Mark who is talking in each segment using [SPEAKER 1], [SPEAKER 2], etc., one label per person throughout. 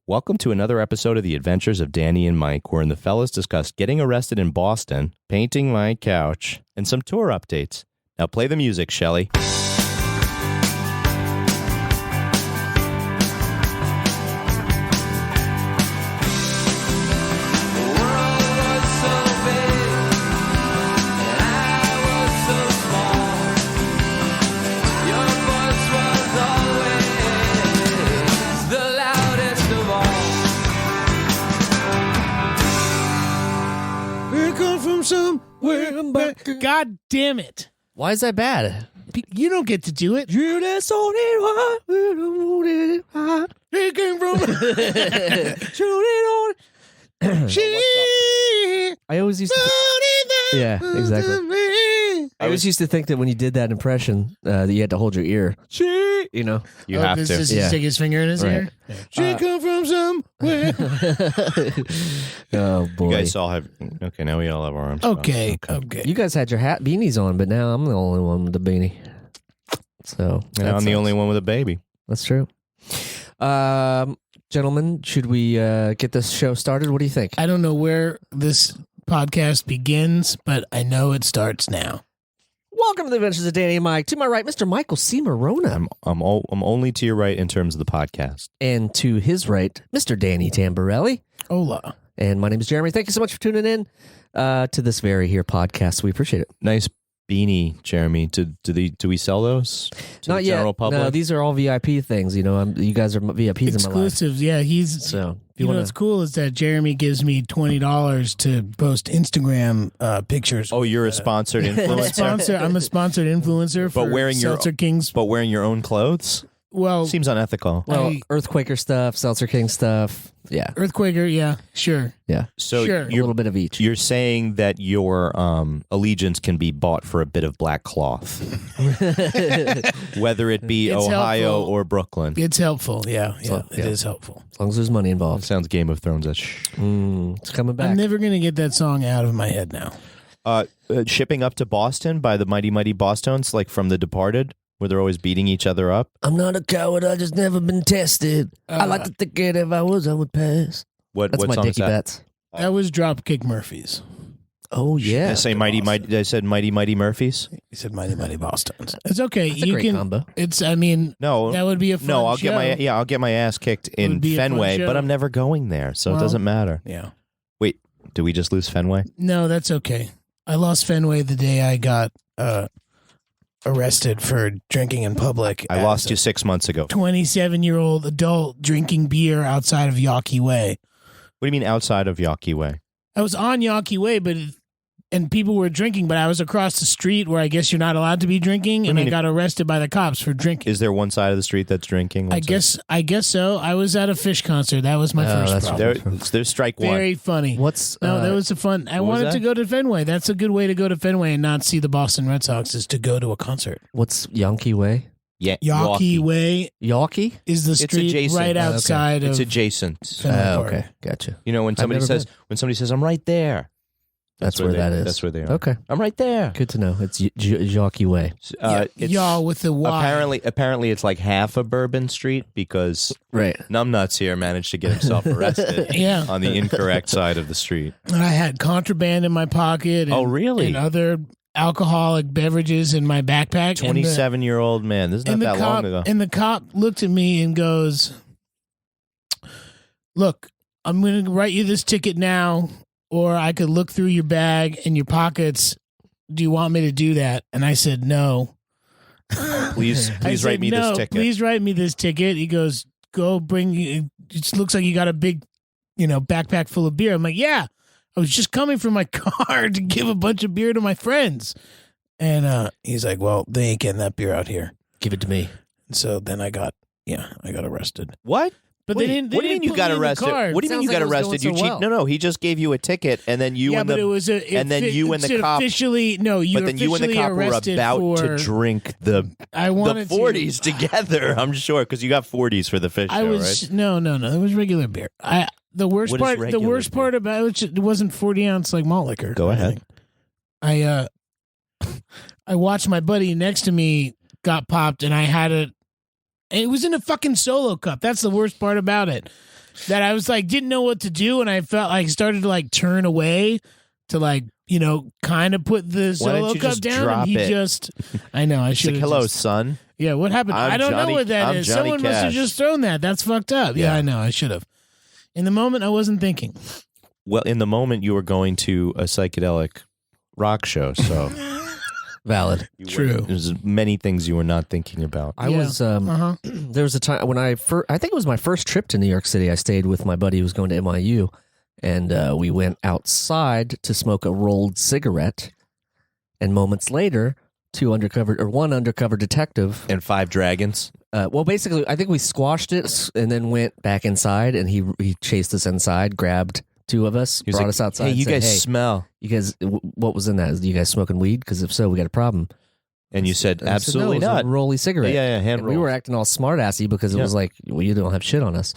[SPEAKER 1] Welcome to another episode of The Adventures of Danny and Mike, wherein the fellas discuss getting arrested in Boston, painting my couch, and some tour updates. Now play the music, Shelley.
[SPEAKER 2] God damn it.
[SPEAKER 3] Why is that bad?
[SPEAKER 2] You don't get to do it.
[SPEAKER 3] Judas only one.
[SPEAKER 2] He came from she.
[SPEAKER 3] I always used to. Yeah, exactly. I always used to think that when you did that impression, that you had to hold your ear. She, you know,
[SPEAKER 1] You have to.
[SPEAKER 2] Does he
[SPEAKER 3] Yeah.
[SPEAKER 2] stick his finger in his
[SPEAKER 3] Right.
[SPEAKER 2] ear? She come from somewhere.
[SPEAKER 3] Oh boy!
[SPEAKER 1] You guys all have... Okay, now we all have our arms.
[SPEAKER 2] Okay.
[SPEAKER 3] You guys had your beanies on, but now I'm the only one with the beanie. So
[SPEAKER 1] And I'm the only one with a baby.
[SPEAKER 3] That's true. Gentlemen, should we get this show started? What do you think?
[SPEAKER 2] I don't know where this podcast begins, but I know it starts now.
[SPEAKER 3] Welcome to the Adventures of Danny and Mike. To my right, Mr. Michael C. Marona.
[SPEAKER 1] I'm only to your right in terms of the podcast.
[SPEAKER 3] And to his right, Mr. Danny Tamborelli.
[SPEAKER 2] Hola.
[SPEAKER 3] And my name is Jeremy. Thank you so much for tuning in to this very here podcast. We appreciate it.
[SPEAKER 1] Nice beanie, Jeremy. Do we sell those to
[SPEAKER 3] Not
[SPEAKER 1] the
[SPEAKER 3] yet.
[SPEAKER 1] general public?
[SPEAKER 3] No, these are all VIP things. You know, you guys are VIPs in my life.
[SPEAKER 2] Exclusives. Yeah, he's...
[SPEAKER 3] So, if
[SPEAKER 2] You know
[SPEAKER 3] wanna-
[SPEAKER 2] what's cool is that Jeremy gives me $20 to post Instagram pictures.
[SPEAKER 1] Oh, you're a sponsored influencer?
[SPEAKER 2] I'm a sponsored influencer for
[SPEAKER 1] But wearing your-
[SPEAKER 2] Seltzer Kings.
[SPEAKER 1] But wearing your own clothes?
[SPEAKER 2] Well,
[SPEAKER 1] Seems unethical.
[SPEAKER 3] Well,
[SPEAKER 2] I-
[SPEAKER 3] Earthquaker stuff, Seltzer King stuff. Yeah.
[SPEAKER 2] Earthquaker, yeah, sure.
[SPEAKER 3] Yeah.
[SPEAKER 1] So
[SPEAKER 2] Sure.
[SPEAKER 3] A little bit of each.
[SPEAKER 1] you're saying that your allegiance can be bought for a bit of black cloth, whether it be
[SPEAKER 2] It's
[SPEAKER 1] Ohio
[SPEAKER 2] helpful.
[SPEAKER 1] or Brooklyn.
[SPEAKER 2] It's helpful, yeah,
[SPEAKER 3] So,
[SPEAKER 2] it is helpful.
[SPEAKER 3] As long as there's money
[SPEAKER 1] It
[SPEAKER 3] involved.
[SPEAKER 1] sounds Game of Thrones.
[SPEAKER 3] It's coming back.
[SPEAKER 2] I'm never going to get that song out of my head now.
[SPEAKER 1] Shipping up to Boston by the Mighty Mighty Bosstones, like from The Departed, where they're always beating each other up.
[SPEAKER 3] I'm not a coward. I just never been tested. I like to think that if I was, I would pass.
[SPEAKER 1] What
[SPEAKER 3] That's my
[SPEAKER 1] song is
[SPEAKER 3] Dickie
[SPEAKER 1] that?
[SPEAKER 3] Betts.
[SPEAKER 2] That was Dropkick Murphys.
[SPEAKER 3] Oh, yeah.
[SPEAKER 1] I say Mighty Mighty. I said Mighty Mighty Murphys.
[SPEAKER 2] He said Mighty Mighty Boston's. It's okay.
[SPEAKER 3] That's a
[SPEAKER 2] you
[SPEAKER 3] great
[SPEAKER 2] can.
[SPEAKER 3] combo.
[SPEAKER 2] It's. I mean,
[SPEAKER 1] No,
[SPEAKER 2] that would be a fun
[SPEAKER 1] no. I'll
[SPEAKER 2] show.
[SPEAKER 1] get my ass kicked in
[SPEAKER 2] would be a fun
[SPEAKER 1] Fenway,
[SPEAKER 2] show.
[SPEAKER 1] but I'm never going there, so
[SPEAKER 2] Well,
[SPEAKER 1] it doesn't matter.
[SPEAKER 2] Yeah.
[SPEAKER 1] Wait, did we just lose Fenway?
[SPEAKER 2] No, that's okay. I lost Fenway the day I got arrested for drinking in public.
[SPEAKER 1] I
[SPEAKER 2] as
[SPEAKER 1] lost
[SPEAKER 2] a
[SPEAKER 1] you 6 months ago.
[SPEAKER 2] 27-year-old adult drinking beer outside of Yawkey Way.
[SPEAKER 1] What do you mean outside of Yawkey Way?
[SPEAKER 2] I was on Yawkey Way, and people were drinking, but I was across the street where I guess you're not allowed to be drinking, and I got arrested by the cops for drinking.
[SPEAKER 1] Is there one side of the street that's drinking?
[SPEAKER 2] I guess so. I was at a Fish concert. That was my
[SPEAKER 3] Oh,
[SPEAKER 2] first
[SPEAKER 3] that's
[SPEAKER 2] problem.
[SPEAKER 1] there's strike one.
[SPEAKER 2] Very funny.
[SPEAKER 3] What's
[SPEAKER 2] No, that was a fun. I
[SPEAKER 1] what was
[SPEAKER 2] wanted
[SPEAKER 1] that?
[SPEAKER 2] to go to Fenway. That's a good way to go to Fenway and not see the Boston Red Sox is to go to a concert.
[SPEAKER 3] what's Yankee Way?
[SPEAKER 1] Yeah,
[SPEAKER 2] Yawkey Way
[SPEAKER 3] Yawkey?
[SPEAKER 2] is the
[SPEAKER 1] It's
[SPEAKER 2] street
[SPEAKER 1] adjacent.
[SPEAKER 2] right
[SPEAKER 1] Okay.
[SPEAKER 2] outside
[SPEAKER 1] It's
[SPEAKER 2] of
[SPEAKER 1] adjacent.
[SPEAKER 2] Fenway Park.
[SPEAKER 3] Okay, gotcha.
[SPEAKER 1] You know when somebody
[SPEAKER 3] never
[SPEAKER 1] says I'm right there.
[SPEAKER 3] That's where that is.
[SPEAKER 1] That's where they are.
[SPEAKER 3] Okay,
[SPEAKER 1] I'm right there.
[SPEAKER 3] good to know. It's Yawkey Way.
[SPEAKER 1] It's
[SPEAKER 2] Y'all with the Y.
[SPEAKER 1] apparently it's like half of Bourbon Street because
[SPEAKER 3] Right.
[SPEAKER 1] Numbnuts here managed to get himself arrested
[SPEAKER 2] Yeah.
[SPEAKER 1] on the incorrect side of the street.
[SPEAKER 2] And I had contraband in my pocket. And,
[SPEAKER 1] Oh, really?
[SPEAKER 2] And other alcoholic beverages in my backpack.
[SPEAKER 1] 27-year-old man. This is not
[SPEAKER 2] And the
[SPEAKER 1] that
[SPEAKER 2] cop,
[SPEAKER 1] long ago.
[SPEAKER 2] and the cop looked at me and goes, "Look, I'm going to write you this ticket now, or I could look through your bag and your pockets. Do you want me to do that?" And I said, "No."
[SPEAKER 1] Please
[SPEAKER 2] I
[SPEAKER 1] write
[SPEAKER 2] said,
[SPEAKER 1] me
[SPEAKER 2] "No,
[SPEAKER 1] this ticket.
[SPEAKER 2] Please write me this ticket." He goes, "Go bring you. It looks like you got a big, backpack full of beer." I'm like, "Yeah, I was just coming from my car to give a bunch of beer to my friends." And he's like, "Well, they ain't getting that beer out here."
[SPEAKER 3] Give it to me.
[SPEAKER 2] So then I got arrested.
[SPEAKER 1] What?
[SPEAKER 2] But
[SPEAKER 1] Wait,
[SPEAKER 2] they didn't.
[SPEAKER 1] what do you mean you got arrested? What do you mean you
[SPEAKER 3] Sounds
[SPEAKER 1] got
[SPEAKER 3] like it was
[SPEAKER 1] arrested?
[SPEAKER 3] going
[SPEAKER 1] You
[SPEAKER 3] so
[SPEAKER 1] cheat?
[SPEAKER 3] well.
[SPEAKER 1] No, he just gave you a ticket, and then you
[SPEAKER 2] Yeah,
[SPEAKER 1] and
[SPEAKER 2] but
[SPEAKER 1] the
[SPEAKER 2] it was a.
[SPEAKER 1] and then you and the cop.
[SPEAKER 2] officially no. You
[SPEAKER 1] But then you and the cop were
[SPEAKER 2] arrested
[SPEAKER 1] about
[SPEAKER 2] for,
[SPEAKER 1] to drink the
[SPEAKER 2] I wanted
[SPEAKER 1] 40s together. I'm sure because you got 40s for the fish
[SPEAKER 2] I
[SPEAKER 1] show,
[SPEAKER 2] was
[SPEAKER 1] right?
[SPEAKER 2] no. It was regular beer. The worst
[SPEAKER 1] What is
[SPEAKER 2] part. The
[SPEAKER 1] regular
[SPEAKER 2] worst
[SPEAKER 1] beer?
[SPEAKER 2] part about it wasn't 40-ounce like malt liquor.
[SPEAKER 1] Go ahead.
[SPEAKER 2] I I watched my buddy next to me got popped, and I had it And it was in a fucking Solo cup. That's the worst part about it. That I was like, didn't know what to do, and I felt like started to like turn away to like, you know, kind of put the
[SPEAKER 1] Why don't
[SPEAKER 2] Solo
[SPEAKER 1] you
[SPEAKER 2] cup
[SPEAKER 1] just
[SPEAKER 2] down.
[SPEAKER 1] drop
[SPEAKER 2] And he
[SPEAKER 1] it?
[SPEAKER 2] just, I know, I
[SPEAKER 1] It's
[SPEAKER 2] should
[SPEAKER 1] like,
[SPEAKER 2] have.
[SPEAKER 1] hello, son.
[SPEAKER 2] Yeah, what happened?
[SPEAKER 1] I'm
[SPEAKER 2] I don't
[SPEAKER 1] Johnny-
[SPEAKER 2] know what that
[SPEAKER 1] I'm
[SPEAKER 2] is.
[SPEAKER 1] Johnny
[SPEAKER 2] Someone must have
[SPEAKER 1] Cash.
[SPEAKER 2] just thrown that. That's fucked up. Yeah,
[SPEAKER 1] Yeah.
[SPEAKER 2] I know. I should have. In the moment, I wasn't thinking.
[SPEAKER 1] Well, in the moment, you were going to a psychedelic rock show, so
[SPEAKER 3] Valid.
[SPEAKER 2] True.
[SPEAKER 1] there's many things you were not thinking about.
[SPEAKER 3] I
[SPEAKER 2] Yeah.
[SPEAKER 3] was
[SPEAKER 2] Uh-huh.
[SPEAKER 3] there was a time when I think it was my first trip to New York City. I stayed with my buddy who was going to NYU, and we went outside to smoke a rolled cigarette. And moments later, one undercover detective.
[SPEAKER 1] And 5 dragons.
[SPEAKER 3] Well, basically, I think we squashed it and then went back inside, and he chased us inside, grabbed 2 of us,
[SPEAKER 1] He was
[SPEAKER 3] brought
[SPEAKER 1] like,
[SPEAKER 3] us outside.
[SPEAKER 1] Hey,
[SPEAKER 3] and
[SPEAKER 1] you
[SPEAKER 3] said,
[SPEAKER 1] guys
[SPEAKER 3] "Hey,
[SPEAKER 1] smell.
[SPEAKER 3] you guys, what was in that? Is you guys smoking weed? Because if so, we got a problem."
[SPEAKER 1] And you said,
[SPEAKER 3] And I said,
[SPEAKER 1] absolutely
[SPEAKER 3] no, it was
[SPEAKER 1] not.
[SPEAKER 3] a rolly cigarette.
[SPEAKER 1] Yeah, hand
[SPEAKER 3] And we were
[SPEAKER 1] rolls.
[SPEAKER 3] acting all smart assy because it
[SPEAKER 1] Yeah.
[SPEAKER 3] was like, well, you don't have shit on us.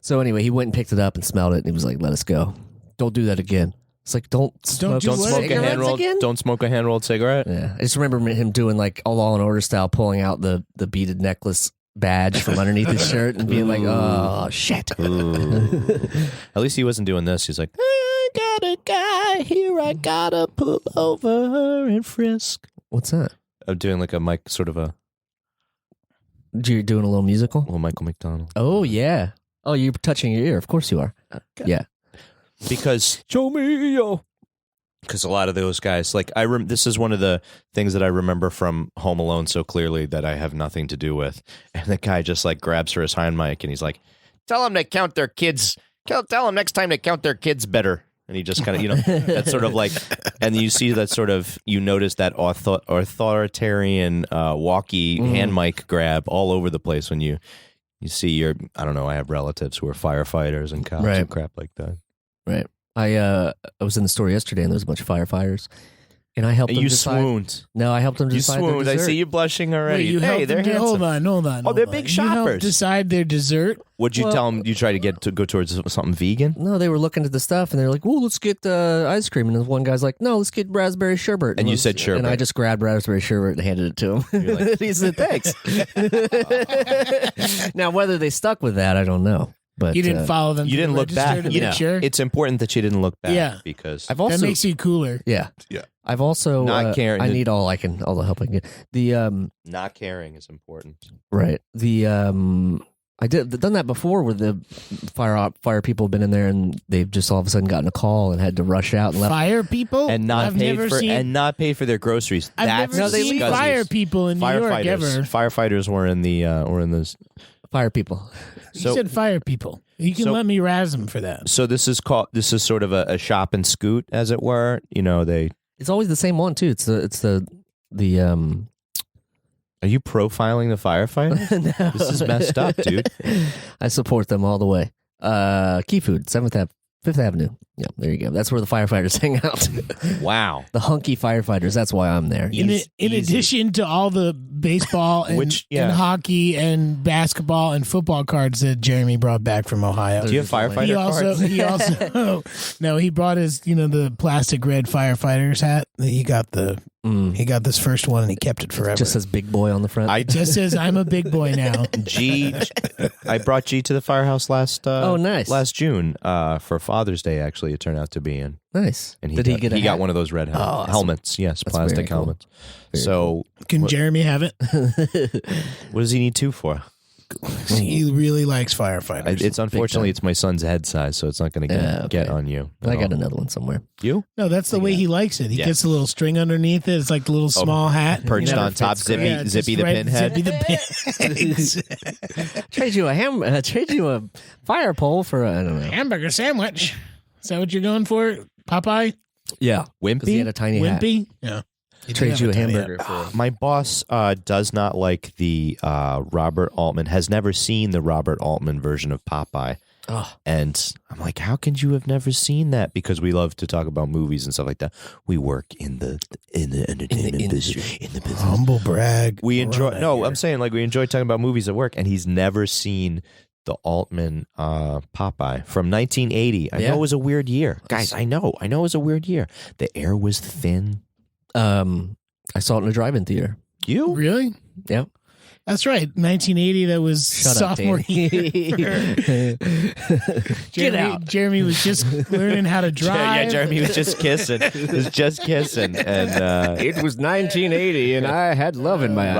[SPEAKER 3] So anyway, he went and picked it up and smelled it, and he was like, "Let us go. Don't do that again." It's like, don't smoke,
[SPEAKER 2] do
[SPEAKER 1] Don't
[SPEAKER 2] what?
[SPEAKER 1] smoke a
[SPEAKER 3] cigarettes
[SPEAKER 1] hand rolled.
[SPEAKER 3] again.
[SPEAKER 1] Don't smoke a hand rolled cigarette.
[SPEAKER 3] Yeah, I just remember him doing like a Law and Order style, pulling out the beaded necklace badge from underneath his shirt and being like, "Oh shit."
[SPEAKER 1] Ooh. At least he wasn't doing this. He's like, I got a guy here. I gotta pull over and frisk.
[SPEAKER 3] What's that?
[SPEAKER 1] I'm doing like a Mike, sort of a
[SPEAKER 3] You're doing a little musical?
[SPEAKER 1] little Michael McDonald.
[SPEAKER 3] Oh yeah. Oh, you're touching your ear. Of course you are. Yeah.
[SPEAKER 1] Because
[SPEAKER 3] Show me yo.
[SPEAKER 1] a lot of those guys, like this is one of the things that I remember from Home Alone so clearly that I have nothing to do with. And the guy just like grabs her his hind mic and he's like, tell them to count their kids. Tell them next time to count their kids better. And he just kind of, you know, that's sort of like, and you see that sort of, you notice that authoritarian walkie hand mic grab all over the place when you see your, I don't know, I have relatives who are firefighters and cops
[SPEAKER 3] Right.
[SPEAKER 1] and crap like that.
[SPEAKER 3] Right. I was in the store yesterday and there was a bunch of firefighters, and I helped
[SPEAKER 1] And
[SPEAKER 3] them
[SPEAKER 1] you
[SPEAKER 3] decide.
[SPEAKER 1] swooned.
[SPEAKER 3] No, I helped them
[SPEAKER 1] You
[SPEAKER 3] decide their
[SPEAKER 1] swooned. I
[SPEAKER 3] dessert.
[SPEAKER 1] see you blushing already.
[SPEAKER 2] Wait, you
[SPEAKER 1] hey,
[SPEAKER 2] helped
[SPEAKER 1] they're
[SPEAKER 2] them
[SPEAKER 1] handsome.
[SPEAKER 2] hold on.
[SPEAKER 1] Oh, they're
[SPEAKER 2] hold
[SPEAKER 1] big
[SPEAKER 2] on. You helped
[SPEAKER 1] shoppers.
[SPEAKER 2] decide their dessert.
[SPEAKER 1] Would you
[SPEAKER 3] Well-
[SPEAKER 1] tell them you try to go towards something vegan?
[SPEAKER 3] No, they were looking at the stuff and they're like, "Well, let's get ice cream." And then one guy's like, "No, let's get raspberry sherbet."
[SPEAKER 1] And you
[SPEAKER 3] let's-
[SPEAKER 1] said sherbet.
[SPEAKER 3] And I just grabbed raspberry sherbet and handed it to him.
[SPEAKER 1] You're like-
[SPEAKER 3] he said, "Thanks." Now, whether they stuck with that, I don't know. But
[SPEAKER 2] You didn't follow them.
[SPEAKER 1] You
[SPEAKER 2] to the
[SPEAKER 1] didn't look
[SPEAKER 2] register
[SPEAKER 1] back.
[SPEAKER 2] to
[SPEAKER 1] You
[SPEAKER 2] make
[SPEAKER 1] know,
[SPEAKER 2] sure.
[SPEAKER 1] it's important that you didn't look back.
[SPEAKER 2] Yeah.
[SPEAKER 1] Because
[SPEAKER 3] I've also
[SPEAKER 2] That makes you cooler.
[SPEAKER 3] yeah.
[SPEAKER 1] Yeah.
[SPEAKER 3] I've also
[SPEAKER 1] Not caring.
[SPEAKER 3] I need all the help I can get. The
[SPEAKER 1] not caring is important.
[SPEAKER 3] right. The I done that before where the fire people have been in there and they've just all of a sudden gotten a call and had to rush out and left.
[SPEAKER 2] Fire people
[SPEAKER 1] And not
[SPEAKER 2] I've
[SPEAKER 1] paid
[SPEAKER 2] never
[SPEAKER 1] for
[SPEAKER 2] seen.
[SPEAKER 1] their groceries.
[SPEAKER 2] I've
[SPEAKER 1] That's
[SPEAKER 2] never
[SPEAKER 3] they
[SPEAKER 2] seen
[SPEAKER 3] leave us.
[SPEAKER 2] fire people in New York ever.
[SPEAKER 1] Firefighters were in the this.
[SPEAKER 3] Fire people.
[SPEAKER 2] You
[SPEAKER 1] So
[SPEAKER 2] said fire people. You can
[SPEAKER 1] So-
[SPEAKER 2] let me razz them for that.
[SPEAKER 1] so this is sort of a shop and scoot, as it were. You know,
[SPEAKER 3] It's always the same one too. It's the
[SPEAKER 1] are you profiling the firefighter?
[SPEAKER 3] No.
[SPEAKER 1] This is messed up, dude.
[SPEAKER 3] I support them all the way. Key Food, 5th Avenue. Yeah, there you go. That's where the firefighters hang out.
[SPEAKER 1] Wow.
[SPEAKER 3] The hunky firefighters. That's why I'm there.
[SPEAKER 2] In
[SPEAKER 1] Easy.
[SPEAKER 2] addition to all the baseball and, and hockey and basketball and football cards that Jeremy brought back from Ohio.
[SPEAKER 1] Do you have firefighter
[SPEAKER 2] He
[SPEAKER 1] cards?
[SPEAKER 2] also no, he brought his the plastic red firefighter's hat. He got this first one and he kept it forever.
[SPEAKER 3] Just says big boy on the front.
[SPEAKER 1] I
[SPEAKER 2] Just says I'm a big boy now.
[SPEAKER 1] I brought G to the firehouse last
[SPEAKER 3] Oh, nice.
[SPEAKER 1] last June for Father's Day. Actually, it turned out to be in,
[SPEAKER 3] Nice.
[SPEAKER 1] and
[SPEAKER 3] Did he get a
[SPEAKER 1] got
[SPEAKER 3] hat?
[SPEAKER 1] one of those red
[SPEAKER 3] awesome.
[SPEAKER 1] helmets. Yes,
[SPEAKER 3] That's
[SPEAKER 1] plastic
[SPEAKER 3] very cool.
[SPEAKER 1] helmets.
[SPEAKER 3] Very
[SPEAKER 1] So
[SPEAKER 2] Can Jeremy have it?
[SPEAKER 1] what does he need 2 for?
[SPEAKER 2] He really likes firefighters.
[SPEAKER 1] It's unfortunately
[SPEAKER 3] time.
[SPEAKER 1] it's my son's head size, so it's not going to
[SPEAKER 3] Yeah,
[SPEAKER 1] get
[SPEAKER 3] okay.
[SPEAKER 1] on you.
[SPEAKER 3] I
[SPEAKER 1] at
[SPEAKER 3] got
[SPEAKER 1] all.
[SPEAKER 3] another one somewhere.
[SPEAKER 1] You
[SPEAKER 2] No, that's the way he likes it. He
[SPEAKER 1] Yeah.
[SPEAKER 2] gets a little string underneath it. It's like the little small hat.
[SPEAKER 1] perched
[SPEAKER 3] never
[SPEAKER 1] on top,
[SPEAKER 3] fits
[SPEAKER 1] Zippy,
[SPEAKER 3] great.
[SPEAKER 2] Yeah, just
[SPEAKER 1] Zippy the
[SPEAKER 2] right-
[SPEAKER 1] pinhead.
[SPEAKER 2] Zippy the pin.
[SPEAKER 3] Trade you a fire pole for I don't know.
[SPEAKER 2] Hamburger sandwich. Is that what you're going for? Popeye?
[SPEAKER 3] Yeah, because he had a
[SPEAKER 1] Wimpy.
[SPEAKER 3] tiny hat.
[SPEAKER 2] Wimpy? Yeah. He did
[SPEAKER 3] Trade
[SPEAKER 2] have
[SPEAKER 3] you a
[SPEAKER 2] tiny
[SPEAKER 3] hamburger
[SPEAKER 2] hat.
[SPEAKER 3] for.
[SPEAKER 1] My boss does not like the Robert Altman. Has never seen the Robert Altman version of Popeye.
[SPEAKER 3] Oh,
[SPEAKER 1] And I'm like, how can you have never seen that? Because we love to talk about movies and stuff like that. We work in the entertainment
[SPEAKER 3] industry.
[SPEAKER 1] business. In the business.
[SPEAKER 2] Humble brag.
[SPEAKER 1] We enjoy.
[SPEAKER 2] Around
[SPEAKER 1] No,
[SPEAKER 2] here.
[SPEAKER 1] I'm saying like we enjoy talking about movies at work, and he's never seen the Altman Popeye from 1980. I
[SPEAKER 3] Yeah.
[SPEAKER 1] know it was a weird year, guys. I know it was a weird year. The air was thin.
[SPEAKER 3] I saw it in a drive-in theater.
[SPEAKER 1] You
[SPEAKER 2] Really?
[SPEAKER 3] Yeah,
[SPEAKER 2] That's right. 1980. That was
[SPEAKER 3] Shut
[SPEAKER 2] sophomore
[SPEAKER 3] up, Danny.
[SPEAKER 2] year.
[SPEAKER 3] Get out.
[SPEAKER 2] Jeremy was just learning how to drive.
[SPEAKER 1] Yeah, Jeremy was just kissing. And
[SPEAKER 3] It was 1980, and I had love in my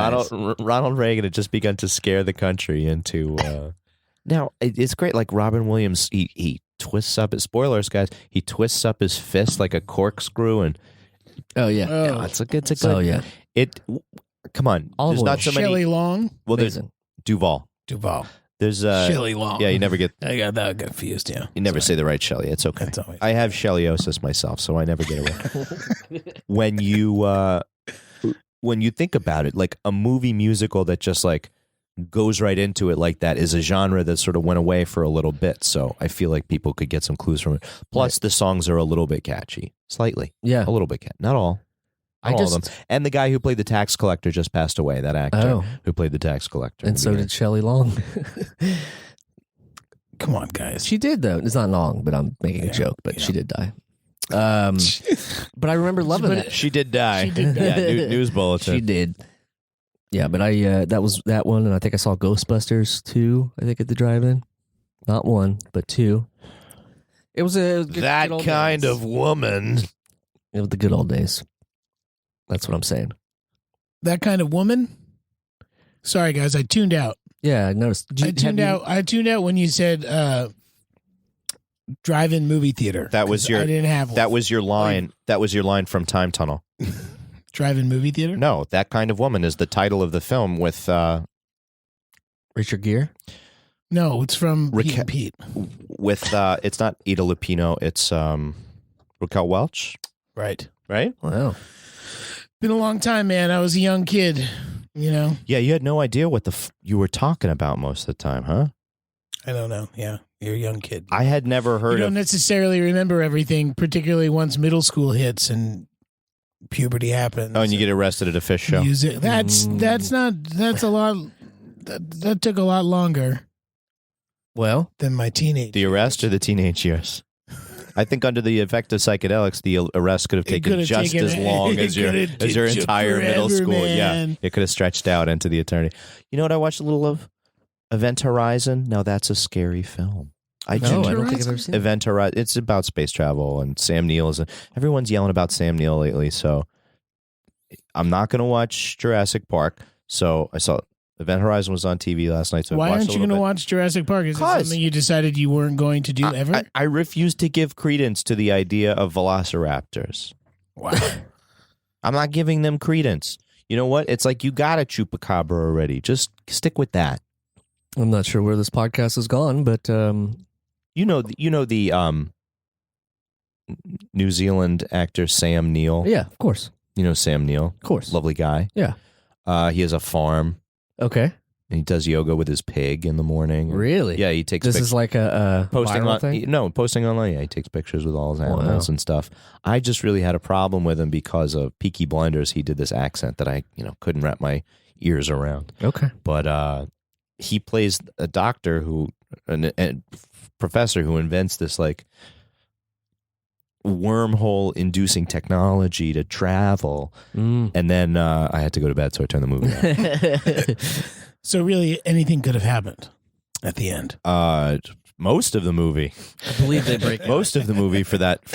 [SPEAKER 1] Ronald Reagan had just begun to scare the country into. Now it's great. Like Robin Williams, he twists up his spoilers, guys. He twists up his fist like a corkscrew, and
[SPEAKER 3] Oh yeah.
[SPEAKER 2] Oh,
[SPEAKER 1] it's a good.
[SPEAKER 3] Oh yeah.
[SPEAKER 1] Come on,
[SPEAKER 3] Olive
[SPEAKER 1] there's
[SPEAKER 3] oil.
[SPEAKER 1] not so many.
[SPEAKER 2] Shelley Long.
[SPEAKER 1] Well, there's
[SPEAKER 3] Amazing.
[SPEAKER 1] Duval.
[SPEAKER 2] Duval.
[SPEAKER 1] There's
[SPEAKER 2] Shelley Long.
[SPEAKER 1] Yeah, you never get.
[SPEAKER 2] I got that confused. Yeah.
[SPEAKER 1] You never say the right Shelley. It's okay.
[SPEAKER 2] That's always.
[SPEAKER 1] I have Shellyosis myself, so I never get away. when you think about it, like a movie musical that just like goes right into it like that is a genre that sort of went away for a little bit. So I feel like people could get some clues from it. Plus, the songs are a little bit catchy, slightly,
[SPEAKER 3] Yeah.
[SPEAKER 1] a little bit catchy, not all. Not all of them. And the guy who played the tax collector just passed away. That actor who played the tax collector,
[SPEAKER 3] And so did Shelley Long.
[SPEAKER 2] Come on, guys.
[SPEAKER 3] She did though. It's not long, but I'm making a joke. But she did die. But I remember loving that.
[SPEAKER 1] She did die.
[SPEAKER 2] She did die.
[SPEAKER 1] Yeah, news bulletin.
[SPEAKER 3] She did. Yeah, but I that was that one, and I think I saw Ghostbusters 2. I think at the drive-in, not 1 but 2. It was a good,
[SPEAKER 1] that
[SPEAKER 3] good old
[SPEAKER 1] kind
[SPEAKER 3] days.
[SPEAKER 1] of woman.
[SPEAKER 3] It was the good old days. That's what I'm saying.
[SPEAKER 2] That kind of woman. Sorry, guys. I tuned out.
[SPEAKER 3] Yeah, I noticed.
[SPEAKER 2] I tuned out when you said drive-in movie theater.
[SPEAKER 1] That was
[SPEAKER 2] 'cause
[SPEAKER 1] your.
[SPEAKER 2] I didn't have one.
[SPEAKER 1] That was your line. That was your line from Time Tunnel.
[SPEAKER 2] Drive-in movie theater.
[SPEAKER 1] No, That Kind of Woman is the title of the film with
[SPEAKER 3] Richard Gere.
[SPEAKER 2] No, it's from Pete
[SPEAKER 1] Raquel-
[SPEAKER 2] and Pete.
[SPEAKER 1] it's not Ida Lupino, it's Raquel Welch,
[SPEAKER 2] Right.
[SPEAKER 1] right?
[SPEAKER 3] Wow.
[SPEAKER 2] Been a long time, man. I was a young kid. You know.
[SPEAKER 1] Yeah, you had no idea what you were talking about most of the time, huh?
[SPEAKER 2] I don't know. Yeah, you're a young kid.
[SPEAKER 1] I had never
[SPEAKER 2] You
[SPEAKER 1] heard
[SPEAKER 2] don't
[SPEAKER 1] of.
[SPEAKER 2] necessarily remember everything, particularly once middle school hits and puberty happens.
[SPEAKER 1] Oh, and you get arrested at a fish show.
[SPEAKER 2] music. That's a lot. That took a lot longer
[SPEAKER 3] Well,
[SPEAKER 2] than my teenage.
[SPEAKER 1] The arrest or the teenage years? I think under the effect of psychedelics, the arrest could have
[SPEAKER 2] It
[SPEAKER 1] taken
[SPEAKER 2] could have
[SPEAKER 1] just
[SPEAKER 2] taken-
[SPEAKER 1] as long
[SPEAKER 2] it
[SPEAKER 1] as
[SPEAKER 2] could have
[SPEAKER 1] your
[SPEAKER 2] took you
[SPEAKER 1] entire middle
[SPEAKER 2] forever,
[SPEAKER 1] school. Yeah,
[SPEAKER 2] man.
[SPEAKER 1] it could have stretched out into the eternity. You know what I watched a little of? Event Horizon. Now that's a scary film.
[SPEAKER 3] no, I don't think I've ever seen it.
[SPEAKER 1] Event Horizon. It's about space travel and Sam Neill is. Everyone's yelling about Sam Neill lately, so I'm not going to watch Jurassic Park. So I saw Event Horizon was on TV last night. So
[SPEAKER 2] Why
[SPEAKER 1] I watched
[SPEAKER 2] aren't
[SPEAKER 1] a
[SPEAKER 2] you
[SPEAKER 1] little
[SPEAKER 2] going to
[SPEAKER 1] bit.
[SPEAKER 2] watch Jurassic Park? Is it
[SPEAKER 1] 'Cause-
[SPEAKER 2] something you decided you weren't going to do ever?
[SPEAKER 1] I refuse to give credence to the idea of velociraptors.
[SPEAKER 2] Wow.
[SPEAKER 1] I'm not giving them credence. You know what? It's like you got a chupacabra already. Just stick with that.
[SPEAKER 3] I'm not sure where this podcast has gone, but
[SPEAKER 1] You know the New Zealand actor Sam Neill.
[SPEAKER 3] yeah, of course,
[SPEAKER 1] You know Sam Neill,
[SPEAKER 3] of course.
[SPEAKER 1] lovely guy.
[SPEAKER 3] Yeah.
[SPEAKER 1] He has a farm
[SPEAKER 3] Okay,
[SPEAKER 1] and he does yoga with his pig in the morning.
[SPEAKER 3] really?
[SPEAKER 1] Yeah, he takes
[SPEAKER 3] This
[SPEAKER 1] pic-
[SPEAKER 3] is like a
[SPEAKER 1] posting
[SPEAKER 3] viral
[SPEAKER 1] on
[SPEAKER 3] thing.
[SPEAKER 1] posting online. Yeah, he takes pictures with all his animals
[SPEAKER 3] Wow.
[SPEAKER 1] and stuff. I just really had a problem with him because of Peaky Blinders. He did this accent that I couldn't wrap my ears around.
[SPEAKER 3] Okay,
[SPEAKER 1] But he plays a doctor a professor who invents this like wormhole inducing technology to travel. And then I had to go to bed, so I turned the movie off.
[SPEAKER 2] So really, anything could have happened at the end.
[SPEAKER 1] Most of the movie,
[SPEAKER 3] I believe they break
[SPEAKER 1] most of the movie for that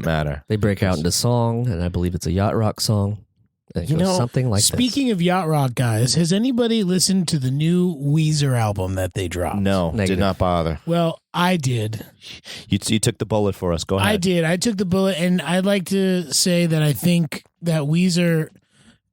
[SPEAKER 1] matter.
[SPEAKER 3] they break out into song, and I believe it's a yacht rock song. And it goes something like
[SPEAKER 2] Speaking of yacht rock, guys, has anybody listened to the new Weezer album that they dropped?
[SPEAKER 1] No,
[SPEAKER 3] Negative.
[SPEAKER 1] did not bother.
[SPEAKER 2] Well, I did.
[SPEAKER 1] You took the bullet for us. Go ahead.
[SPEAKER 2] I did. I took the bullet, and I'd like to say that I think that Weezer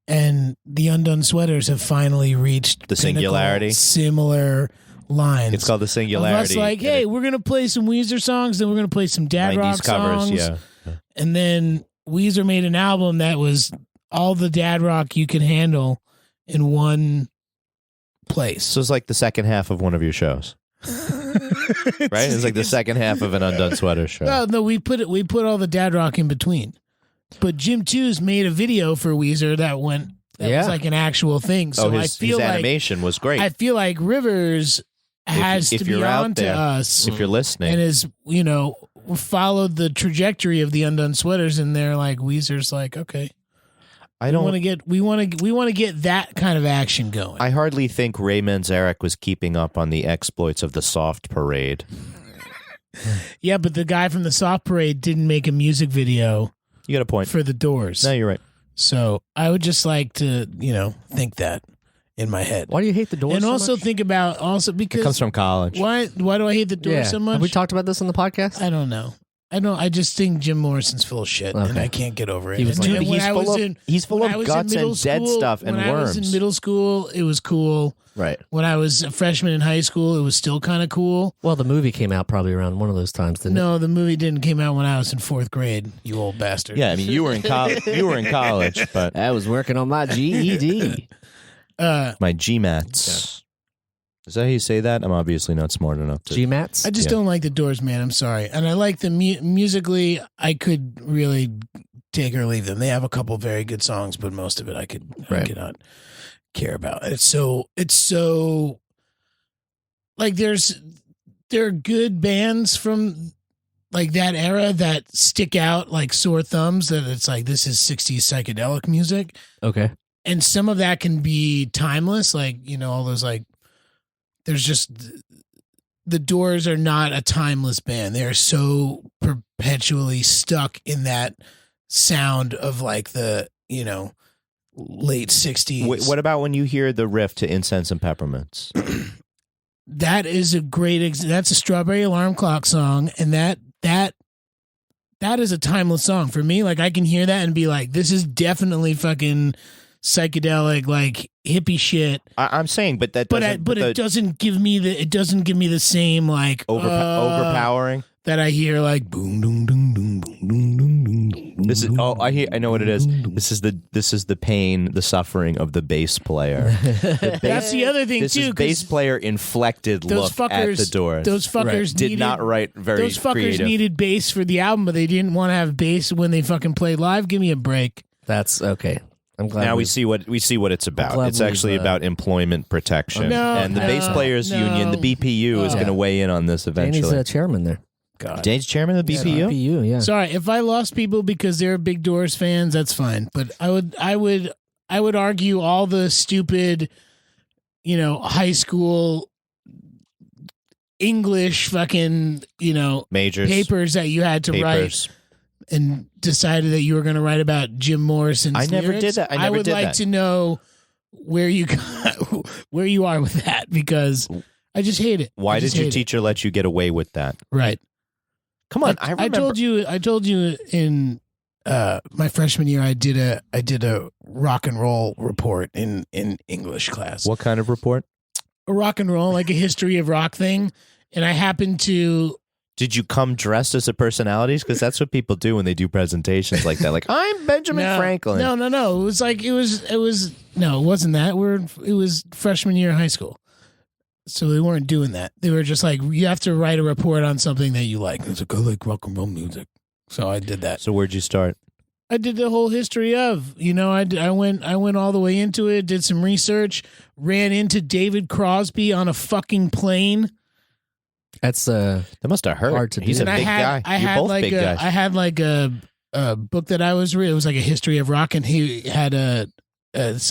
[SPEAKER 2] and the Undone Sweaters have finally reached
[SPEAKER 1] The
[SPEAKER 2] pinnacle
[SPEAKER 1] singularity?
[SPEAKER 2] similar lines.
[SPEAKER 1] It's called the
[SPEAKER 2] Of
[SPEAKER 1] singularity.
[SPEAKER 2] us like, hey, we're gonna play some Weezer songs, then we're gonna play some dad
[SPEAKER 1] 90s
[SPEAKER 2] rock
[SPEAKER 1] covers.
[SPEAKER 2] songs,
[SPEAKER 1] Yeah.
[SPEAKER 2] and then Weezer made an album that was all the dad rock you can handle in one place.
[SPEAKER 1] So it's like the second half of one of your shows, right? It's like the second half of an Undone Sweater show.
[SPEAKER 2] Well, no, we put all the dad rock in between. But Jim Tooze made a video for Weezer that was like an actual thing. So
[SPEAKER 1] his
[SPEAKER 2] I feel like
[SPEAKER 1] animation was great.
[SPEAKER 2] I feel like Rivers has
[SPEAKER 1] if
[SPEAKER 2] to be
[SPEAKER 1] you're out
[SPEAKER 2] on to
[SPEAKER 1] there,
[SPEAKER 2] us
[SPEAKER 1] if you're listening,
[SPEAKER 2] and has followed the trajectory of the Undone Sweaters, and they're like Weezer's like, okay.
[SPEAKER 1] I
[SPEAKER 2] We
[SPEAKER 1] don't.
[SPEAKER 2] want to get that kind of action going.
[SPEAKER 1] I hardly think Ray Manzarek was keeping up on the exploits of the Soft Parade.
[SPEAKER 2] Yeah, but the guy from the Soft Parade didn't make a music video
[SPEAKER 1] You got a point.
[SPEAKER 2] for the Doors.
[SPEAKER 1] No, you're right.
[SPEAKER 2] So I would just like to, think that in my head.
[SPEAKER 3] Why do you hate the Doors?
[SPEAKER 2] And
[SPEAKER 3] so
[SPEAKER 2] also
[SPEAKER 3] much?
[SPEAKER 2] think about
[SPEAKER 1] It comes from college.
[SPEAKER 2] why do I hate the Doors
[SPEAKER 3] Yeah.
[SPEAKER 2] so much?
[SPEAKER 3] Have we talked about this on the podcast?
[SPEAKER 2] I don't know. I just think Jim Morrison's full of shit, and
[SPEAKER 3] Okay.
[SPEAKER 2] I can't get over it.
[SPEAKER 3] He was
[SPEAKER 2] And
[SPEAKER 3] like-
[SPEAKER 2] when
[SPEAKER 1] Dude, he's
[SPEAKER 2] I was
[SPEAKER 1] full of
[SPEAKER 2] in-
[SPEAKER 1] he's full
[SPEAKER 2] when I
[SPEAKER 1] of
[SPEAKER 2] was in
[SPEAKER 1] guts
[SPEAKER 2] middle
[SPEAKER 1] and dead
[SPEAKER 2] school-
[SPEAKER 1] stuff and
[SPEAKER 2] when I was
[SPEAKER 1] worms.
[SPEAKER 2] in middle school, it was cool.
[SPEAKER 3] Right.
[SPEAKER 2] When I was a freshman in high school, it was still kind of cool.
[SPEAKER 3] Well, the movie came out probably around one of those times, didn't it?
[SPEAKER 2] No, the movie didn't come out when I was in 4th grade. You old bastard.
[SPEAKER 1] Yeah, I mean, you were in college. You were in college, but
[SPEAKER 3] I was working on my GED.
[SPEAKER 1] my GMATs. Is that how you say that? I'm obviously not smart enough to.
[SPEAKER 3] GMATs?
[SPEAKER 2] I just
[SPEAKER 1] Yeah.
[SPEAKER 2] don't like the Doors, man. I'm sorry. And I like the musically. I could really take or leave them. They have a couple very good songs, but most of it I
[SPEAKER 3] Right.
[SPEAKER 2] cannot care about. It's so like there are good bands from like that era that stick out like sore thumbs. That it's like this is 60s psychedelic music,
[SPEAKER 3] Okay.
[SPEAKER 2] and some of that can be timeless. Like all those like. There's just the Doors are not a timeless band. They're so perpetually stuck in that sound of like the late 60s.
[SPEAKER 1] What about when you hear the riff to Incense and Peppermints?
[SPEAKER 2] That is a great that's a Strawberry Alarm Clock song, and that is a timeless song for me. Like I can hear that and be like, this is definitely fucking psychedelic, like hippie shit.
[SPEAKER 1] I'm saying, but that doesn't.
[SPEAKER 2] But it doesn't give me the same like
[SPEAKER 1] overpowering.
[SPEAKER 2] that I hear like boom boom boom boom boom boom boom boom.
[SPEAKER 1] This is I know what it is. This is the pain, the suffering of the bass player.
[SPEAKER 2] That's the other thing
[SPEAKER 1] This
[SPEAKER 2] too.
[SPEAKER 1] is
[SPEAKER 2] 'cause
[SPEAKER 1] bass player inflected
[SPEAKER 2] those
[SPEAKER 1] look
[SPEAKER 2] fuckers,
[SPEAKER 1] at the Doors.
[SPEAKER 2] those fuckers
[SPEAKER 1] did
[SPEAKER 2] needed,
[SPEAKER 1] not write very
[SPEAKER 2] Those fuckers
[SPEAKER 1] creative.
[SPEAKER 2] needed bass for the album, but they didn't want to have bass when they fucking played live. Give me a break.
[SPEAKER 3] That's okay. I'm glad.
[SPEAKER 1] Now we see what it's about.
[SPEAKER 3] glad
[SPEAKER 1] It's
[SPEAKER 3] we've,
[SPEAKER 1] actually about employment protection,
[SPEAKER 2] No,
[SPEAKER 1] and the Bass
[SPEAKER 2] no,
[SPEAKER 1] Players
[SPEAKER 2] no.
[SPEAKER 1] Union, the BPU, is
[SPEAKER 2] Oh.
[SPEAKER 1] going to weigh in on this
[SPEAKER 3] Danny's
[SPEAKER 1] eventually.
[SPEAKER 3] chairman there.
[SPEAKER 2] God.
[SPEAKER 1] Dane's chairman of the BPU.
[SPEAKER 3] BPU, yeah.
[SPEAKER 2] Sorry if I lost people because they're big Doors fans. That's fine, but I would argue all the stupid, high school English fucking
[SPEAKER 1] Majors
[SPEAKER 2] papers that you had to write
[SPEAKER 1] papers.
[SPEAKER 2] and decided that you were going to write about Jim Morrison's
[SPEAKER 1] I never
[SPEAKER 2] lyrics.
[SPEAKER 1] did that. I never
[SPEAKER 2] would
[SPEAKER 1] did
[SPEAKER 2] like
[SPEAKER 1] that.
[SPEAKER 2] to know where you where you are with that because I just hate it.
[SPEAKER 1] Why
[SPEAKER 2] I
[SPEAKER 1] did
[SPEAKER 2] just
[SPEAKER 1] your
[SPEAKER 2] hate it.
[SPEAKER 1] teacher let you get away with that?
[SPEAKER 2] Right.
[SPEAKER 1] Come on, I remember.
[SPEAKER 2] I told you in my freshman year I did a rock and roll report in English class.
[SPEAKER 1] What kind of report?
[SPEAKER 2] A rock and roll, like a history of rock thing. And I happened to
[SPEAKER 1] Did you come dressed as a personality? Because that's what people do when they do presentations like that. Like, I'm Benjamin Franklin.
[SPEAKER 2] No. It was like it wasn't that. It was freshman year of high school. So they weren't doing that. They were just like, you have to write a report on something that you like. It's like, I like rock and roll music. So I did that.
[SPEAKER 1] So where'd you start?
[SPEAKER 2] I did the whole history of, I went all the way into it, did some research, ran into David Crosby on a fucking plane.
[SPEAKER 3] That's
[SPEAKER 1] That must have hurt.
[SPEAKER 3] Hard to
[SPEAKER 1] He's
[SPEAKER 3] do.
[SPEAKER 1] a big guy.
[SPEAKER 2] I
[SPEAKER 1] You're
[SPEAKER 2] had
[SPEAKER 1] both
[SPEAKER 2] like
[SPEAKER 1] big guys.
[SPEAKER 2] I had like a book that I was reading. It was like a history of rock, and he had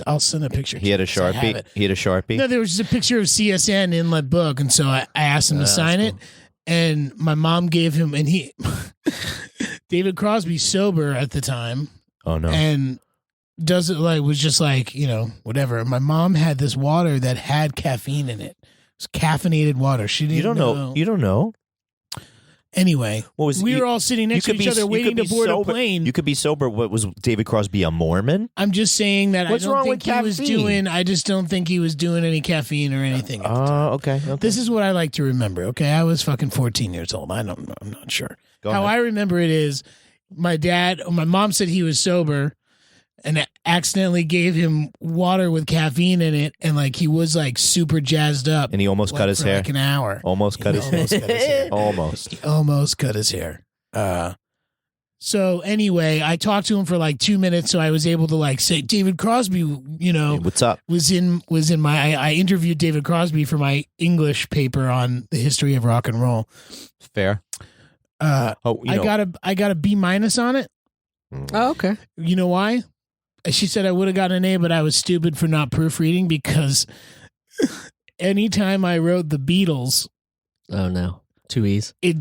[SPEAKER 2] I'll send a picture.
[SPEAKER 1] He had a
[SPEAKER 2] to you, so I have
[SPEAKER 1] Sharpie.
[SPEAKER 2] it.
[SPEAKER 1] He had a Sharpie.
[SPEAKER 2] No, there was just a picture of CSN in my book, and so I asked him to sign it. And my mom gave him, and he, David Crosby, sober at the time,
[SPEAKER 1] Oh no.
[SPEAKER 2] and was just like whatever. My mom had this water that had caffeine in it. It was caffeinated water. She didn't
[SPEAKER 1] You don't know. You don't know.
[SPEAKER 2] Anyway,
[SPEAKER 1] What was
[SPEAKER 2] we
[SPEAKER 1] you-
[SPEAKER 2] were all sitting next to
[SPEAKER 1] could
[SPEAKER 2] each
[SPEAKER 1] be-
[SPEAKER 2] other
[SPEAKER 1] you
[SPEAKER 2] waiting
[SPEAKER 1] could
[SPEAKER 2] to
[SPEAKER 1] be
[SPEAKER 2] board
[SPEAKER 1] sober.
[SPEAKER 2] a plane.
[SPEAKER 1] You could be sober. What was David Crosby, a Mormon?
[SPEAKER 2] I'm just saying that
[SPEAKER 1] What's
[SPEAKER 2] I don't
[SPEAKER 1] wrong
[SPEAKER 2] think
[SPEAKER 1] with
[SPEAKER 2] he was
[SPEAKER 1] caffeine?
[SPEAKER 2] doing. I just don't think he was doing any caffeine or anything. at the time.
[SPEAKER 1] Okay.
[SPEAKER 2] This is what I like to remember. Okay, I was fucking 14 years old. I'm not sure.
[SPEAKER 1] Go
[SPEAKER 2] How
[SPEAKER 1] ahead.
[SPEAKER 2] I remember it is, my mom said he was sober, and I accidentally gave him water with caffeine in it, and like he was like super jazzed up,
[SPEAKER 1] And he almost
[SPEAKER 2] like,
[SPEAKER 1] cut his
[SPEAKER 2] for
[SPEAKER 1] hair.
[SPEAKER 2] like an hour.
[SPEAKER 1] Almost cut his
[SPEAKER 2] Almost
[SPEAKER 1] hair.
[SPEAKER 2] cut his hair.
[SPEAKER 1] Almost.
[SPEAKER 2] He almost cut his hair. So anyway, I talked to him for like 2 minutes, so I was able to like say David Crosby,
[SPEAKER 1] Hey, what's up?
[SPEAKER 2] was in my I interviewed David Crosby for my English paper on the history of rock and roll.
[SPEAKER 1] Fair. Oh,
[SPEAKER 2] I got a B- on it.
[SPEAKER 3] Oh, okay.
[SPEAKER 2] You know why? she said I would have gotten an A, but I was stupid for not proofreading because anytime I wrote the Beatles,
[SPEAKER 3] Oh no, 2 E's.
[SPEAKER 2] it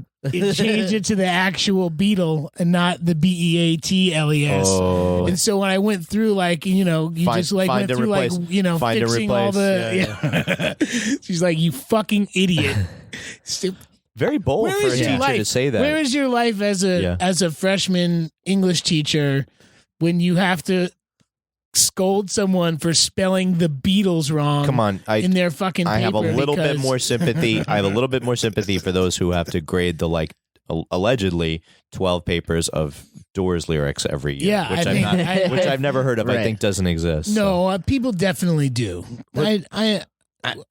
[SPEAKER 2] changed it to the actual Beatle and not the Beatles.
[SPEAKER 1] Oh.
[SPEAKER 2] And so when I went through, like, you just like
[SPEAKER 1] find
[SPEAKER 2] went
[SPEAKER 1] and
[SPEAKER 2] through,
[SPEAKER 1] replace.
[SPEAKER 2] like,
[SPEAKER 1] Find and
[SPEAKER 2] fixing all
[SPEAKER 1] replace.
[SPEAKER 2] the. She's like, you fucking idiot.
[SPEAKER 1] Very bold
[SPEAKER 2] Where
[SPEAKER 1] for a
[SPEAKER 2] is your
[SPEAKER 1] teacher
[SPEAKER 2] life?
[SPEAKER 1] to say that.
[SPEAKER 2] Where is your life as a freshman English teacher when you have to scold someone for spelling the Beatles wrong?
[SPEAKER 1] Come on,
[SPEAKER 2] in their fucking paper.
[SPEAKER 1] I have a little bit
[SPEAKER 2] because-
[SPEAKER 1] more sympathy. I have a little bit more sympathy for those who have to grade the allegedly 12 papers of Doors lyrics every year.
[SPEAKER 2] Yeah,
[SPEAKER 1] which
[SPEAKER 2] I
[SPEAKER 1] I'm
[SPEAKER 2] think-
[SPEAKER 1] not, which I've never heard of. I
[SPEAKER 3] Right.
[SPEAKER 1] think doesn't exist.
[SPEAKER 2] No, people definitely do.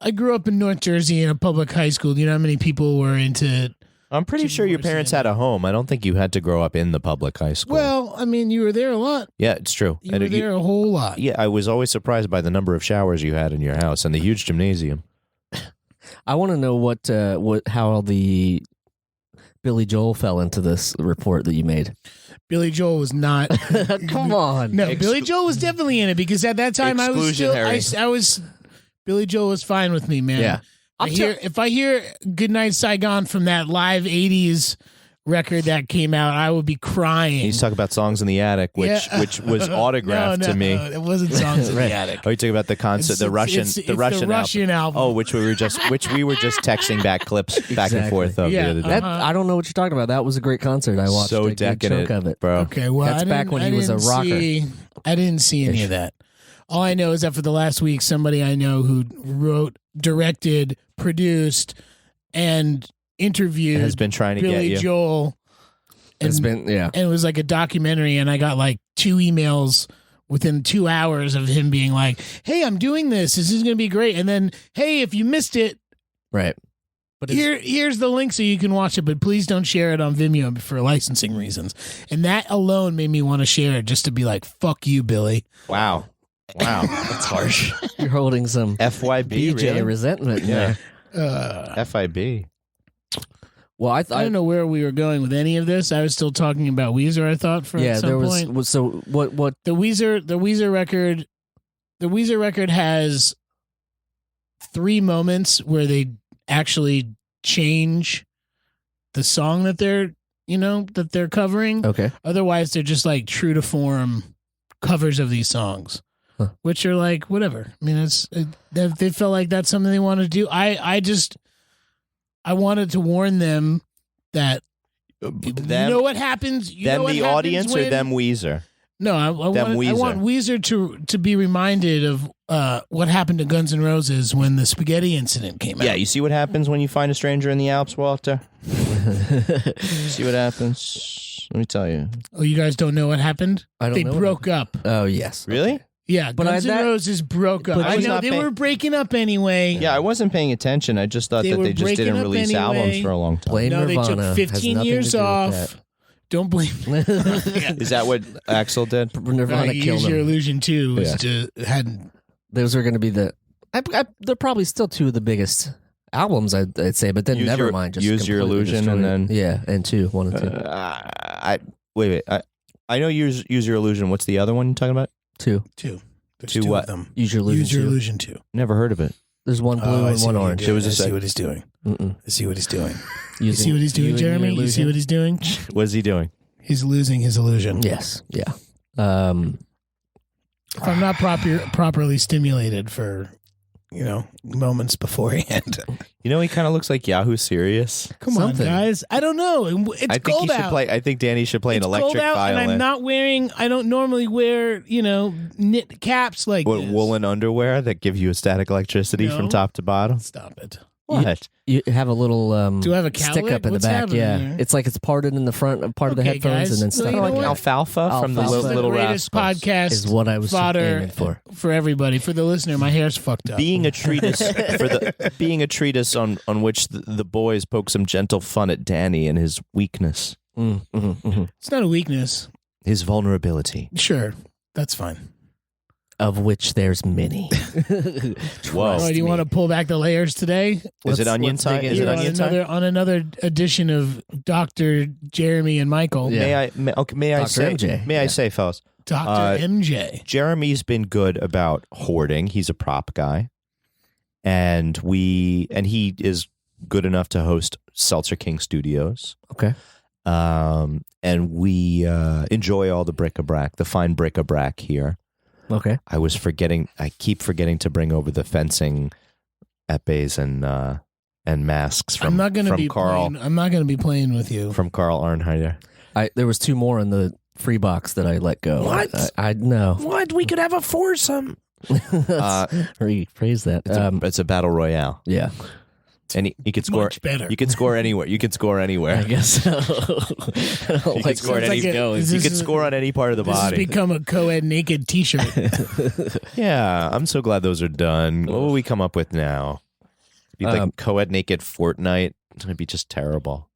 [SPEAKER 2] I grew up in North Jersey in a public high school. Do you know how many people were into?
[SPEAKER 1] I'm pretty
[SPEAKER 2] Jim
[SPEAKER 1] sure your
[SPEAKER 2] Morrison.
[SPEAKER 1] parents had a home. I don't think you had to grow up in the public high school.
[SPEAKER 2] Well, I mean, you were there a lot.
[SPEAKER 1] yeah, it's true.
[SPEAKER 2] You were there a whole lot.
[SPEAKER 1] Yeah, I was always surprised by the number of showers you had in your house and the huge gymnasium.
[SPEAKER 3] I want to know how the Billy Joel fell into this report that you made.
[SPEAKER 2] Billy Joel was not.
[SPEAKER 3] Come on.
[SPEAKER 2] No, Billy Joel was definitely in it because at that time I was still. I was. Billy Joel was fine with me, man.
[SPEAKER 3] Yeah.
[SPEAKER 2] If I hear "Goodnight Saigon" from that live '80s record that came out, I would be crying.
[SPEAKER 1] He's talking about Songs in the Attic, which was autographed
[SPEAKER 2] no,
[SPEAKER 1] to me.
[SPEAKER 2] It wasn't Songs in
[SPEAKER 3] Right.
[SPEAKER 2] the Attic.
[SPEAKER 1] Oh, you talking about the concert, the Russian
[SPEAKER 2] Russian album.
[SPEAKER 1] Oh, which we were just texting back clips back and
[SPEAKER 3] Exactly.
[SPEAKER 1] forth of
[SPEAKER 2] Yeah,
[SPEAKER 1] the other day.
[SPEAKER 3] That, I don't know what you're talking about. That was a great concert. I watched
[SPEAKER 1] So
[SPEAKER 3] a good
[SPEAKER 1] decadent,
[SPEAKER 3] chunk of it.
[SPEAKER 1] bro.
[SPEAKER 2] Okay, well,
[SPEAKER 3] That's back when he was a rocker.
[SPEAKER 2] I didn't see any of that. All I know is that for the last week, somebody I know who wrote, directed, produced, and interviewed
[SPEAKER 1] Has been trying to get
[SPEAKER 2] Billy
[SPEAKER 1] you.
[SPEAKER 2] Joel.
[SPEAKER 3] It's
[SPEAKER 2] And,
[SPEAKER 3] been, yeah.
[SPEAKER 2] and it was like a documentary, and I got like 2 emails within 2 hours of him being like, "Hey, I'm doing this. This is going to be great." And then, "Hey, if you missed it,
[SPEAKER 3] Right. But it's,
[SPEAKER 2] here's the link so you can watch it, but please don't share it on Vimeo for licensing reasons." And that alone made me want to share it just to be like, "Fuck you, Billy."
[SPEAKER 1] Wow. That's harsh.
[SPEAKER 3] you're holding some
[SPEAKER 1] FYB,
[SPEAKER 3] BJ
[SPEAKER 1] really?
[SPEAKER 3] resentment in
[SPEAKER 1] Yeah.
[SPEAKER 3] there.
[SPEAKER 1] FIB.
[SPEAKER 3] Well, I
[SPEAKER 2] I don't know where we were going with any of this. I was still talking about Weezer, I thought, for
[SPEAKER 3] yeah,
[SPEAKER 2] some
[SPEAKER 3] there
[SPEAKER 2] point.
[SPEAKER 3] was. So what?
[SPEAKER 2] The Weezer record has 3 moments where they actually change the song that they're covering.
[SPEAKER 3] Okay.
[SPEAKER 2] Otherwise, they're just like true to form covers of these songs,
[SPEAKER 3] Huh.
[SPEAKER 2] which are like whatever. I mean, they felt like that's something they wanted to do. I wanted to warn them that you know what happens. You know
[SPEAKER 1] Them,
[SPEAKER 2] what
[SPEAKER 1] the
[SPEAKER 2] happens
[SPEAKER 1] audience, or
[SPEAKER 2] when-
[SPEAKER 1] them Weezer?
[SPEAKER 2] No, I want Weezer to be reminded of what happened to Guns N' Roses when the spaghetti incident came out.
[SPEAKER 1] Yeah, you see what happens when you find a stranger in the Alps, Walter? See what happens? Let me tell you.
[SPEAKER 2] Oh, you guys don't know what happened?
[SPEAKER 3] I don't
[SPEAKER 2] They
[SPEAKER 3] know what
[SPEAKER 2] broke up.
[SPEAKER 3] Oh yes.
[SPEAKER 1] Really?
[SPEAKER 2] Yeah,
[SPEAKER 3] But
[SPEAKER 2] Guns N'
[SPEAKER 3] that-
[SPEAKER 2] Roses broke up.
[SPEAKER 3] but
[SPEAKER 2] I
[SPEAKER 1] I was
[SPEAKER 2] know
[SPEAKER 1] not
[SPEAKER 2] they
[SPEAKER 1] paying-
[SPEAKER 2] were breaking up anyway.
[SPEAKER 1] Yeah, I wasn't paying attention. I just thought
[SPEAKER 2] They
[SPEAKER 1] that
[SPEAKER 2] were
[SPEAKER 1] they just
[SPEAKER 2] breaking
[SPEAKER 1] didn't
[SPEAKER 2] up
[SPEAKER 1] release
[SPEAKER 2] anyway.
[SPEAKER 1] albums for a long time.
[SPEAKER 3] Blame
[SPEAKER 2] No, they
[SPEAKER 3] Nirvana.
[SPEAKER 2] took
[SPEAKER 3] Has
[SPEAKER 2] 15
[SPEAKER 3] nothing
[SPEAKER 2] years
[SPEAKER 3] to do with
[SPEAKER 2] off. Don't blame
[SPEAKER 1] Is that what Axl did?
[SPEAKER 3] that. Nirvana killed
[SPEAKER 2] Use Your
[SPEAKER 3] them.
[SPEAKER 2] Illusion 2 was had
[SPEAKER 3] Those are going to be they're probably still 2 of the biggest albums, I'd say. But then
[SPEAKER 1] Use Your-
[SPEAKER 3] Nevermind just
[SPEAKER 1] Use Your
[SPEAKER 3] completely
[SPEAKER 1] Illusion and
[SPEAKER 3] destroyed it.
[SPEAKER 1] then-
[SPEAKER 3] and 2, 1 and 2,
[SPEAKER 1] Wait. I know Use Your Illusion. What's the other one you're talking about?
[SPEAKER 3] 2.
[SPEAKER 2] 2. There's
[SPEAKER 1] Two
[SPEAKER 2] 2
[SPEAKER 1] what?
[SPEAKER 2] of them.
[SPEAKER 3] Use Your Illusion.
[SPEAKER 2] Use Your
[SPEAKER 3] 2.
[SPEAKER 2] Illusion 2.
[SPEAKER 1] Never heard of it.
[SPEAKER 3] There's one blue
[SPEAKER 2] I
[SPEAKER 3] and
[SPEAKER 2] see
[SPEAKER 3] one
[SPEAKER 2] what you're
[SPEAKER 3] orange.
[SPEAKER 2] doing.
[SPEAKER 1] There was a
[SPEAKER 2] I see
[SPEAKER 1] sec-
[SPEAKER 2] what he's doing.
[SPEAKER 3] Mm-mm.
[SPEAKER 2] I see what he's doing. You
[SPEAKER 3] Using
[SPEAKER 2] see what he's doing,
[SPEAKER 3] you and
[SPEAKER 2] Jeremy?
[SPEAKER 3] your
[SPEAKER 2] You see
[SPEAKER 3] illusion.
[SPEAKER 2] what he's doing?
[SPEAKER 1] What is he doing?
[SPEAKER 2] He's losing his illusion.
[SPEAKER 3] Yes. Yeah.
[SPEAKER 2] If I'm not properly stimulated for, moments beforehand.
[SPEAKER 1] You know, he kind of looks like Yahoo Serious.
[SPEAKER 2] Come
[SPEAKER 3] Something.
[SPEAKER 2] on, guys. I don't know. It's
[SPEAKER 1] I think
[SPEAKER 2] cold
[SPEAKER 1] he should
[SPEAKER 2] out.
[SPEAKER 1] play. I think Danny should play
[SPEAKER 2] It's
[SPEAKER 1] an electric
[SPEAKER 2] cold out,
[SPEAKER 1] violin.
[SPEAKER 2] and I'm not wearing. I don't normally wear, knit caps like
[SPEAKER 1] What,
[SPEAKER 2] this.
[SPEAKER 1] woolen underwear that give you a static electricity
[SPEAKER 2] No.
[SPEAKER 1] from top to bottom.
[SPEAKER 2] Stop it.
[SPEAKER 1] What?
[SPEAKER 3] You have a little
[SPEAKER 2] Do I have a
[SPEAKER 3] stick
[SPEAKER 2] cowlick?
[SPEAKER 3] up in
[SPEAKER 2] What's
[SPEAKER 3] the back.
[SPEAKER 2] happening
[SPEAKER 3] Yeah.
[SPEAKER 2] here?
[SPEAKER 3] It's like it's parted in the front part of the
[SPEAKER 2] Okay,
[SPEAKER 3] headphones
[SPEAKER 2] guys.
[SPEAKER 3] and then
[SPEAKER 2] Well,
[SPEAKER 3] stuck
[SPEAKER 2] you
[SPEAKER 1] Kind
[SPEAKER 2] know
[SPEAKER 1] of like
[SPEAKER 2] what?
[SPEAKER 1] alfalfa from the
[SPEAKER 3] Alfalfa.
[SPEAKER 2] This is the
[SPEAKER 1] Little
[SPEAKER 2] greatest
[SPEAKER 1] Rascals.
[SPEAKER 2] podcast
[SPEAKER 3] is what I was
[SPEAKER 2] fodder
[SPEAKER 3] aiming for.
[SPEAKER 2] everybody. For the listener, my hair's fucked up.
[SPEAKER 1] Being a treatise being a treatise on which the boys poke some gentle fun at Danny and his weakness,
[SPEAKER 2] It's not a weakness.
[SPEAKER 1] his vulnerability.
[SPEAKER 2] Sure, that's fine.
[SPEAKER 3] Of which there's many.
[SPEAKER 1] Whoa.
[SPEAKER 2] Oh, do you want to pull back the layers today?
[SPEAKER 1] Is it onion time? Is it
[SPEAKER 2] Here on
[SPEAKER 1] onion time?
[SPEAKER 2] on another edition of Dr. Jeremy and Michael.
[SPEAKER 3] Yeah.
[SPEAKER 1] May I
[SPEAKER 3] Dr.
[SPEAKER 1] say,
[SPEAKER 3] MJ.
[SPEAKER 1] may I say, fellas,
[SPEAKER 2] Dr. MJ.
[SPEAKER 1] Jeremy's been good about hoarding. He's a prop guy. And he is good enough to host Seltzer King Studios.
[SPEAKER 3] Okay.
[SPEAKER 1] And we enjoy all the bric-a-brac, the fine bric-a-brac here.
[SPEAKER 3] Okay.
[SPEAKER 1] I keep forgetting to bring over the fencing epées and masks from
[SPEAKER 2] I'm not going to be
[SPEAKER 1] Carl.
[SPEAKER 2] playing. I'm not going to be playing with you.
[SPEAKER 1] From Carl Arnheider.
[SPEAKER 3] There was 2 more in the free box that I let go.
[SPEAKER 1] What?
[SPEAKER 3] I know.
[SPEAKER 1] What? We could have a foursome.
[SPEAKER 3] Rephrase that.
[SPEAKER 1] It's a battle royale.
[SPEAKER 3] Yeah.
[SPEAKER 1] And you could score.
[SPEAKER 2] Much better.
[SPEAKER 1] You could score anywhere. You could score anywhere.
[SPEAKER 3] I guess so. I don't
[SPEAKER 1] You
[SPEAKER 3] like
[SPEAKER 1] could score at
[SPEAKER 2] Sounds
[SPEAKER 1] any.
[SPEAKER 2] like a-
[SPEAKER 1] You
[SPEAKER 2] this
[SPEAKER 1] could
[SPEAKER 2] is-
[SPEAKER 1] score on any part of the
[SPEAKER 2] This has
[SPEAKER 1] body.
[SPEAKER 2] become a co-ed naked T-shirt.
[SPEAKER 1] Yeah, I'm so glad those are done. What will we come up with now? Be like co-ed naked Fortnite. It's gonna be just terrible.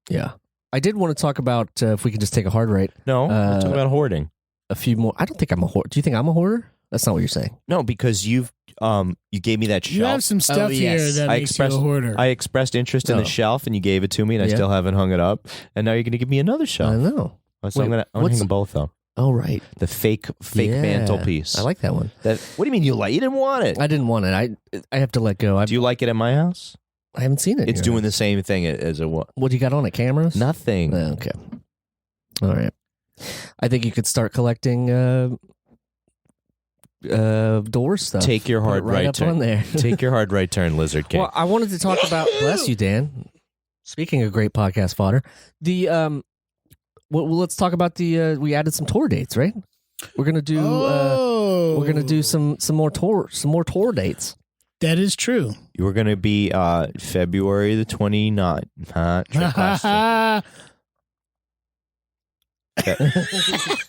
[SPEAKER 3] Yeah. I did want to talk about if we could just take a hard right.
[SPEAKER 1] No, we're talking about hoarding.
[SPEAKER 3] A few more. I don't think I'm a hoarder. Do you think I'm a hoarder? That's not what you're saying.
[SPEAKER 1] No, because you gave me that shelf.
[SPEAKER 2] You have some stuff here
[SPEAKER 3] yes.
[SPEAKER 2] that
[SPEAKER 1] I
[SPEAKER 2] makes
[SPEAKER 1] expressed-
[SPEAKER 2] you a hoarder.
[SPEAKER 1] I expressed interest in
[SPEAKER 3] Oh.
[SPEAKER 1] the shelf, and you gave it to me, and I
[SPEAKER 3] Yeah.
[SPEAKER 1] still haven't hung it up. And now you're going to give me another
[SPEAKER 3] I
[SPEAKER 1] shelf.
[SPEAKER 3] know.
[SPEAKER 1] So I'm
[SPEAKER 3] Wait,
[SPEAKER 1] going to
[SPEAKER 3] what's-
[SPEAKER 1] hang them both up.
[SPEAKER 3] Oh, right.
[SPEAKER 1] The fake
[SPEAKER 3] Yeah.
[SPEAKER 1] mantelpiece.
[SPEAKER 3] I like that one.
[SPEAKER 1] that. What do you mean you like? You didn't want it.
[SPEAKER 3] I didn't want it. I have to let go.
[SPEAKER 1] Do you like it at my house?
[SPEAKER 3] I haven't seen it.
[SPEAKER 1] It's
[SPEAKER 3] here.
[SPEAKER 1] doing the same thing as a what?
[SPEAKER 3] What do you got on it? Cameras?
[SPEAKER 1] Nothing.
[SPEAKER 3] Okay. All right. I think you could start collecting door stuff.
[SPEAKER 1] Take your
[SPEAKER 3] Put
[SPEAKER 1] hard
[SPEAKER 3] it right up
[SPEAKER 1] turn.
[SPEAKER 3] on there.
[SPEAKER 1] Take your hard right turn, Lizard King.
[SPEAKER 3] Well, I wanted to talk about. Bless you, Dan. Speaking of great podcast fodder, the well, let's talk about the. We added some tour dates, right? We're gonna do. We're gonna do some more tour dates.
[SPEAKER 2] That is true.
[SPEAKER 1] You were going to be February the 29th. Trick question.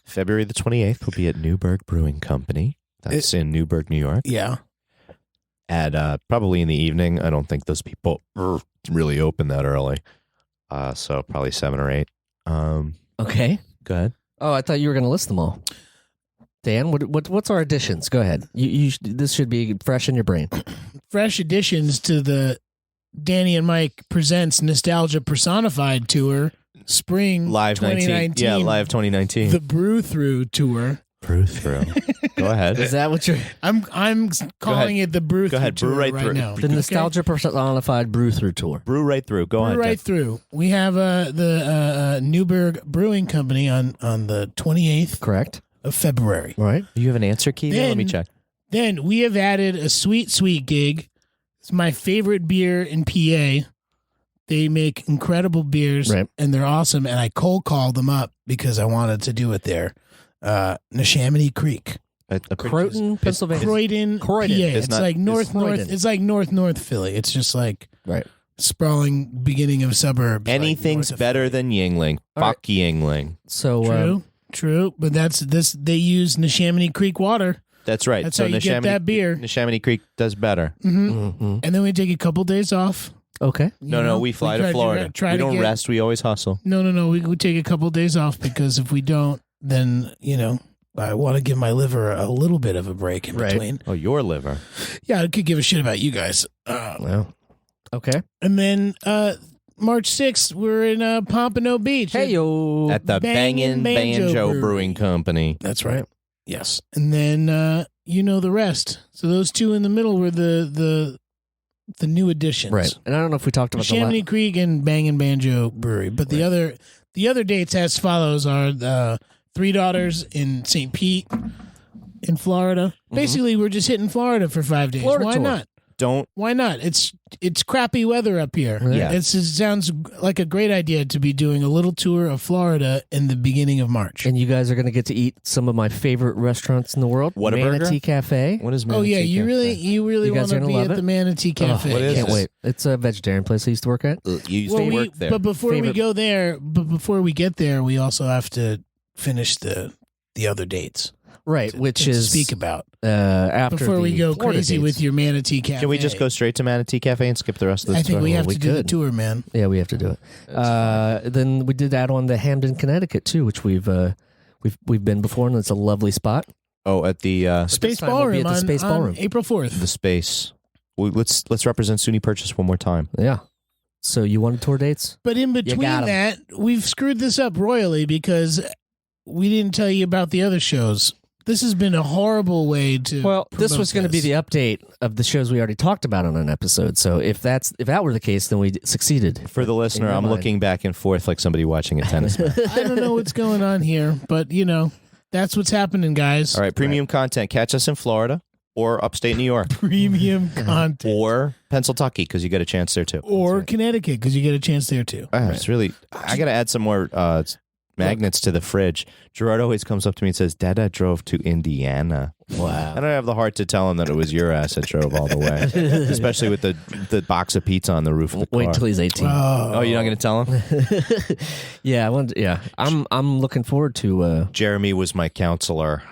[SPEAKER 1] February the 28th will be at Newburgh Brewing Company. That's in Newburgh, New York.
[SPEAKER 2] Yeah.
[SPEAKER 1] At probably in the evening. I don't think those people really open that early. So probably 7 or 8.
[SPEAKER 3] Okay.
[SPEAKER 1] Go ahead.
[SPEAKER 3] Oh, I thought you were gonna list them all. Dan, what's our additions? Go ahead. This should be fresh in your brain.
[SPEAKER 2] Fresh additions to the Danny and Mike Presents Nostalgia Personified Tour, Spring
[SPEAKER 1] Live
[SPEAKER 2] 2019.
[SPEAKER 1] 19. Yeah, live 2019.
[SPEAKER 2] The Brew Through Tour.
[SPEAKER 1] Brew through. Go ahead.
[SPEAKER 3] Is that what you're?
[SPEAKER 2] I'm calling it the Brew
[SPEAKER 1] Go
[SPEAKER 2] Through
[SPEAKER 1] ahead,
[SPEAKER 2] Tour
[SPEAKER 1] brew right through.
[SPEAKER 2] now.
[SPEAKER 3] The Nostalgia Personified Brew Through Tour.
[SPEAKER 1] Brew right through. Go
[SPEAKER 2] Brew
[SPEAKER 1] on.
[SPEAKER 2] right
[SPEAKER 1] Jeff.
[SPEAKER 2] through. We have the Newburgh Brewing Company on the 28th
[SPEAKER 3] Correct.
[SPEAKER 2] of February.
[SPEAKER 3] Right.
[SPEAKER 1] Do you have an answer key there? Let me check.
[SPEAKER 2] Then we have added a sweet, sweet gig. It's my favorite beer in PA. They make incredible beers,
[SPEAKER 3] Right.
[SPEAKER 2] and they're awesome. And I cold called them up because I wanted to do it there. Neshaminy Creek,
[SPEAKER 3] Croton, Pennsylvania.
[SPEAKER 2] Croydon,
[SPEAKER 3] Croydon.
[SPEAKER 2] PA.
[SPEAKER 1] It's
[SPEAKER 2] It's
[SPEAKER 1] not-
[SPEAKER 2] like
[SPEAKER 1] it's
[SPEAKER 2] north.
[SPEAKER 3] Croydon.
[SPEAKER 2] It's like north Philly. It's just like
[SPEAKER 3] Right.
[SPEAKER 2] sprawling beginning of suburbs. like
[SPEAKER 1] Anything's
[SPEAKER 2] north of
[SPEAKER 1] better
[SPEAKER 2] Philly.
[SPEAKER 1] than Yingling.
[SPEAKER 3] All right.
[SPEAKER 1] Fuck Yingling.
[SPEAKER 3] So
[SPEAKER 2] True. But that's this. They use Neshaminy Creek water,
[SPEAKER 1] That's right.
[SPEAKER 2] That's how you get that beer.
[SPEAKER 1] Neshaminy Creek does better.
[SPEAKER 3] mhm.
[SPEAKER 2] and then we take a couple days off.
[SPEAKER 3] Okay.
[SPEAKER 2] you
[SPEAKER 1] No,
[SPEAKER 2] know?
[SPEAKER 1] we fly to
[SPEAKER 2] try
[SPEAKER 1] Florida.
[SPEAKER 2] try
[SPEAKER 1] We
[SPEAKER 2] to
[SPEAKER 1] don't
[SPEAKER 2] get-
[SPEAKER 1] rest. We always hustle.
[SPEAKER 2] No. We take a couple days off because if we don't, then I want to give my liver a little bit of a break in
[SPEAKER 3] Right.
[SPEAKER 2] between.
[SPEAKER 1] Oh, your liver.
[SPEAKER 2] Yeah, I could give a shit about you guys.
[SPEAKER 3] Well. Okay.
[SPEAKER 2] And then March 6th, we're in Pompano Beach.
[SPEAKER 3] Hey yo.
[SPEAKER 1] At the
[SPEAKER 2] Bangin'
[SPEAKER 1] Bangin'
[SPEAKER 2] Banjo
[SPEAKER 1] Banjo
[SPEAKER 2] Brewery.
[SPEAKER 1] Brewing Company.
[SPEAKER 2] That's right. Yes. And then you know the rest. So those two in the middle were the new additions.
[SPEAKER 3] Right. And I don't know if we talked about
[SPEAKER 2] Chamonix Creek and Bangin' Banjo Brewery. But the other dates as follows are Three Daughters in St. Pete in Florida. Basically, we're just hitting Florida for 5 days.
[SPEAKER 3] Florida
[SPEAKER 2] Why
[SPEAKER 3] tour.
[SPEAKER 2] not?
[SPEAKER 1] Don't.
[SPEAKER 2] Why not? It's crappy weather up here.
[SPEAKER 3] Yeah.
[SPEAKER 2] It sounds like a great idea to be doing a little tour of Florida in the beginning of March.
[SPEAKER 3] And you guys are going to get to eat some of my favorite restaurants in the world.
[SPEAKER 1] Whataburger?
[SPEAKER 3] Manatee Cafe.
[SPEAKER 1] What is
[SPEAKER 2] Oh yeah,
[SPEAKER 1] Manatee
[SPEAKER 2] you
[SPEAKER 1] Cafe?
[SPEAKER 2] really
[SPEAKER 3] You
[SPEAKER 2] want
[SPEAKER 3] guys are
[SPEAKER 2] to
[SPEAKER 3] gonna
[SPEAKER 2] be
[SPEAKER 3] love
[SPEAKER 2] at
[SPEAKER 3] it?
[SPEAKER 2] the Manatee Cafe.
[SPEAKER 1] what is
[SPEAKER 3] Can't
[SPEAKER 1] this?
[SPEAKER 3] wait. It's a vegetarian place I used to work at.
[SPEAKER 1] You used
[SPEAKER 2] Well,
[SPEAKER 1] to work there.
[SPEAKER 2] but before
[SPEAKER 3] Favorite-
[SPEAKER 2] we go there, before we get there, we also have to finish the other dates.
[SPEAKER 3] Right,
[SPEAKER 2] to-
[SPEAKER 3] which
[SPEAKER 2] to
[SPEAKER 3] is
[SPEAKER 2] speak about
[SPEAKER 3] after
[SPEAKER 2] before we
[SPEAKER 3] the
[SPEAKER 2] go
[SPEAKER 3] Florida
[SPEAKER 2] crazy
[SPEAKER 3] dates.
[SPEAKER 2] with your Manatee Cafe.
[SPEAKER 1] Can we just go straight to Manatee Cafe and skip the rest of the
[SPEAKER 2] I think
[SPEAKER 1] story?
[SPEAKER 2] we have
[SPEAKER 3] we
[SPEAKER 2] to do the
[SPEAKER 3] could.
[SPEAKER 2] tour, man.
[SPEAKER 3] Yeah, we have to do it. Then we did that on the Hamden, Connecticut too, which we've been before, and it's a lovely spot.
[SPEAKER 1] Oh, at the
[SPEAKER 2] Space
[SPEAKER 3] time we'll be
[SPEAKER 2] Ballroom
[SPEAKER 3] at the Space
[SPEAKER 2] on
[SPEAKER 3] Ballroom.
[SPEAKER 2] April 4th.
[SPEAKER 1] the space. Let's represent SUNY Purchase one more time.
[SPEAKER 3] Yeah. So you wanted tour dates?
[SPEAKER 2] But in
[SPEAKER 3] got
[SPEAKER 2] between
[SPEAKER 3] 'em.
[SPEAKER 2] that, we've screwed this up royally because we didn't tell you about the other shows. This has been a horrible way to.
[SPEAKER 3] Well, this
[SPEAKER 2] promote
[SPEAKER 3] was going to be the update of the shows we already talked about on an episode. So if that were the case, then we succeeded.
[SPEAKER 1] For the listener,
[SPEAKER 3] your
[SPEAKER 1] I'm
[SPEAKER 3] mind.
[SPEAKER 1] looking back and forth like somebody watching a tennis match.
[SPEAKER 2] I don't know what's going on here, but that's what's happening, guys.
[SPEAKER 1] All right, premium content. Catch us in Florida or upstate New York
[SPEAKER 2] Premium content.
[SPEAKER 1] or Pennsylvania because you get a chance there too.
[SPEAKER 2] Or Connecticut, because you get a chance there too.
[SPEAKER 1] It's really. I got to add some more magnets to the fridge. Gerard always comes up to me and says, "Dada drove to Indiana."
[SPEAKER 3] Wow.
[SPEAKER 1] I don't have the heart to tell him that it was your ass that drove all the way, especially with the box of pizza on the roof of the car.
[SPEAKER 3] Wait till he's 18.
[SPEAKER 1] Oh, you're not going to tell him?
[SPEAKER 3] Yeah, I'm looking forward to.
[SPEAKER 1] Jeremy was my counselor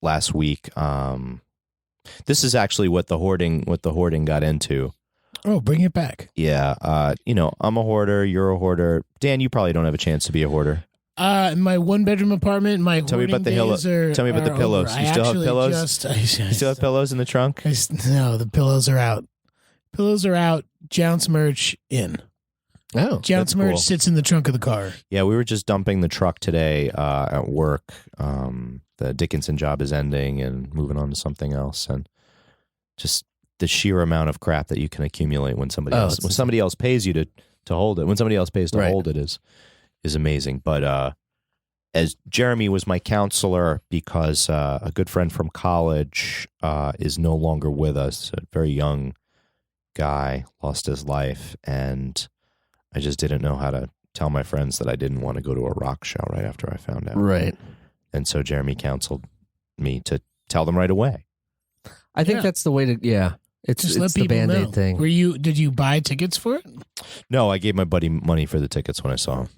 [SPEAKER 1] last week. This is actually what the hoarding got into.
[SPEAKER 2] Oh, bring it back.
[SPEAKER 1] Yeah, I'm a hoarder. You're a hoarder. Dan, you probably don't have a chance to be a hoarder.
[SPEAKER 2] In my 1-bedroom apartment, my
[SPEAKER 1] Tell me about the
[SPEAKER 2] hoarding days are-
[SPEAKER 1] Tell me about the
[SPEAKER 2] are
[SPEAKER 1] pillows.
[SPEAKER 2] over.
[SPEAKER 1] You
[SPEAKER 2] I
[SPEAKER 1] still have
[SPEAKER 2] actually
[SPEAKER 1] pillows? You still have pillows in the trunk?
[SPEAKER 2] No, the pillows are out. Pillows are out. Jounce merch in.
[SPEAKER 3] Oh,
[SPEAKER 2] Jounce
[SPEAKER 1] that's
[SPEAKER 2] merch
[SPEAKER 1] cool.
[SPEAKER 2] sits in the trunk of the car.
[SPEAKER 1] Yeah, we were just dumping the truck today at work. The Dickinson job is ending and moving on to something else, and just the sheer amount of crap that you can accumulate when somebody else pays you to hold it. When somebody else pays to
[SPEAKER 3] Right.
[SPEAKER 1] hold it is amazing. But as Jeremy was my counselor because a good friend from college is no longer with us, a very young guy lost his life, and I just didn't know how to tell my friends that I didn't want to go to a rock show right after I found out.
[SPEAKER 3] right.
[SPEAKER 1] And so Jeremy counseled me to tell them right away.
[SPEAKER 3] I think
[SPEAKER 2] Yeah.
[SPEAKER 3] that's the way to. Yeah, it's
[SPEAKER 2] Just let
[SPEAKER 3] the
[SPEAKER 2] people
[SPEAKER 3] Band-Aid
[SPEAKER 2] know.
[SPEAKER 3] thing.
[SPEAKER 2] Did you buy tickets for it?
[SPEAKER 1] No, I gave my buddy money for the tickets when I saw him.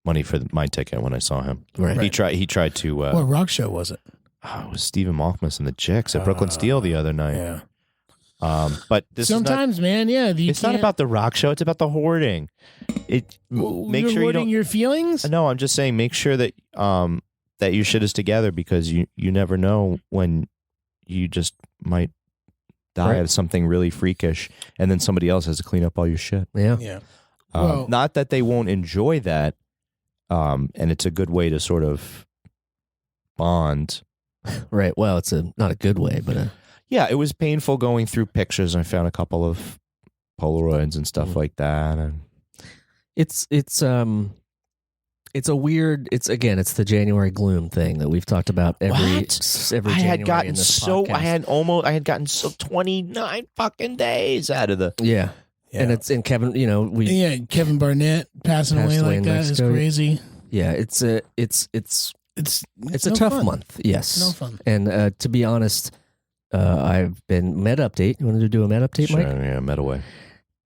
[SPEAKER 1] Money for my ticket when I saw him.
[SPEAKER 3] Right.
[SPEAKER 1] He tried to.
[SPEAKER 2] What rock show was it?
[SPEAKER 1] It was Stephen Malkmus and the Chicks at Brooklyn Steel the other night.
[SPEAKER 2] Yeah.
[SPEAKER 1] But this
[SPEAKER 2] Sometimes, man, yeah.
[SPEAKER 1] it's not about the rock show. It's about the hoarding. Make
[SPEAKER 2] you're
[SPEAKER 1] sure you
[SPEAKER 2] hoarding
[SPEAKER 1] don't.
[SPEAKER 2] your feelings.
[SPEAKER 1] No, I'm just saying. Make sure that that your shit is together because you never know when you just might die
[SPEAKER 3] Right.
[SPEAKER 1] of something really freakish, and then somebody else has to clean up all your shit.
[SPEAKER 3] Yeah.
[SPEAKER 2] Yeah. Well-
[SPEAKER 1] Not that they won't enjoy that, and it's a good way to sort of bond.
[SPEAKER 3] Right. Well, it's not a good way, but
[SPEAKER 1] Yeah, it was painful going through pictures. I found a couple of Polaroids and stuff like that. And
[SPEAKER 3] it's a weird. It's the January gloom thing that we've talked about every
[SPEAKER 1] What?
[SPEAKER 3] every.
[SPEAKER 1] I
[SPEAKER 3] January
[SPEAKER 1] had gotten
[SPEAKER 3] in this
[SPEAKER 1] so
[SPEAKER 3] podcast.
[SPEAKER 1] I had gotten so 29 fucking days out of the.
[SPEAKER 3] Yeah.
[SPEAKER 2] Yeah.
[SPEAKER 3] And it's in Kevin. We
[SPEAKER 2] Yeah, Kevin Barnett passing
[SPEAKER 3] Passed
[SPEAKER 2] away
[SPEAKER 3] away
[SPEAKER 2] like
[SPEAKER 3] in
[SPEAKER 2] that is
[SPEAKER 3] Mexico.
[SPEAKER 2] crazy.
[SPEAKER 3] yeah. It's
[SPEAKER 2] It's
[SPEAKER 3] a
[SPEAKER 2] no
[SPEAKER 3] tough
[SPEAKER 2] fun.
[SPEAKER 3] month. Yes.
[SPEAKER 2] No fun.
[SPEAKER 3] And to be honest, I've been med update. You want to do a med update,
[SPEAKER 1] Sure,
[SPEAKER 3] Mike?
[SPEAKER 1] yeah, Metaway.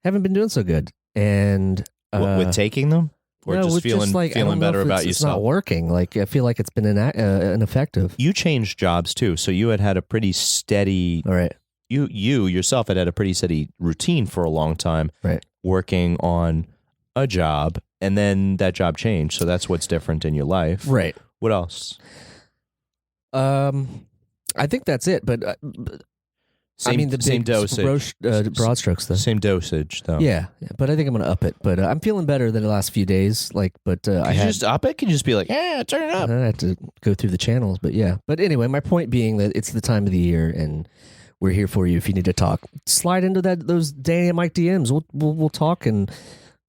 [SPEAKER 3] Haven't been doing so good. And
[SPEAKER 1] With taking them, or
[SPEAKER 3] no,
[SPEAKER 1] just
[SPEAKER 3] with
[SPEAKER 1] feeling
[SPEAKER 3] I don't know
[SPEAKER 1] better
[SPEAKER 3] if
[SPEAKER 1] about
[SPEAKER 3] it's not
[SPEAKER 1] yourself.
[SPEAKER 3] working. Like I feel like it's been ineffective.
[SPEAKER 1] You changed jobs too, so you had a pretty steady.
[SPEAKER 3] All right.
[SPEAKER 1] You yourself had a pretty steady routine for a long time,
[SPEAKER 3] Right.
[SPEAKER 1] working on a job, and then that job changed. So that's what's different in your life.
[SPEAKER 3] Right.
[SPEAKER 1] What else?
[SPEAKER 3] I think that's it. But I mean, the
[SPEAKER 1] same
[SPEAKER 3] big
[SPEAKER 1] dosage.
[SPEAKER 3] broad strokes, though.
[SPEAKER 1] Same dosage, though.
[SPEAKER 3] Yeah, but I think I'm gonna up it. But I'm feeling better than the last few days. Like, but I
[SPEAKER 1] Can you
[SPEAKER 3] had
[SPEAKER 1] just up it? Can you just be like, yeah, turn it up?
[SPEAKER 3] I had to go through the channels. But yeah. But anyway, my point being that it's the time of the year, and we're here for you. If you need to talk, slide into those Danny and Mike DMs. We'll talk and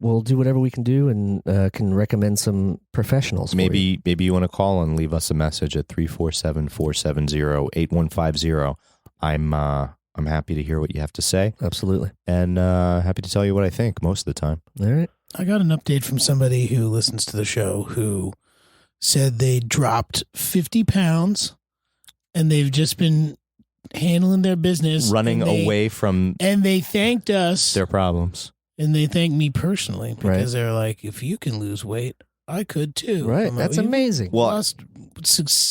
[SPEAKER 3] we'll do whatever we can do, and can recommend some professionals. for you.
[SPEAKER 1] Maybe you want to call and leave us a message at 347-470-8150. I'm happy to hear what you have to say,
[SPEAKER 3] Absolutely.
[SPEAKER 1] and happy to tell you what I think most of the time.
[SPEAKER 3] All right.
[SPEAKER 2] I got an update from somebody who listens to the show who said they dropped 50 pounds and they've just been handling their business.
[SPEAKER 1] Running
[SPEAKER 2] and they-
[SPEAKER 1] away from
[SPEAKER 2] And they thanked us
[SPEAKER 1] their problems.
[SPEAKER 2] and they thanked me personally because
[SPEAKER 3] Right.
[SPEAKER 2] they're like, if you can lose weight, I could too.
[SPEAKER 3] Right.
[SPEAKER 2] I'm like,
[SPEAKER 3] That's
[SPEAKER 2] "You
[SPEAKER 3] amazing.
[SPEAKER 1] Well,
[SPEAKER 2] lost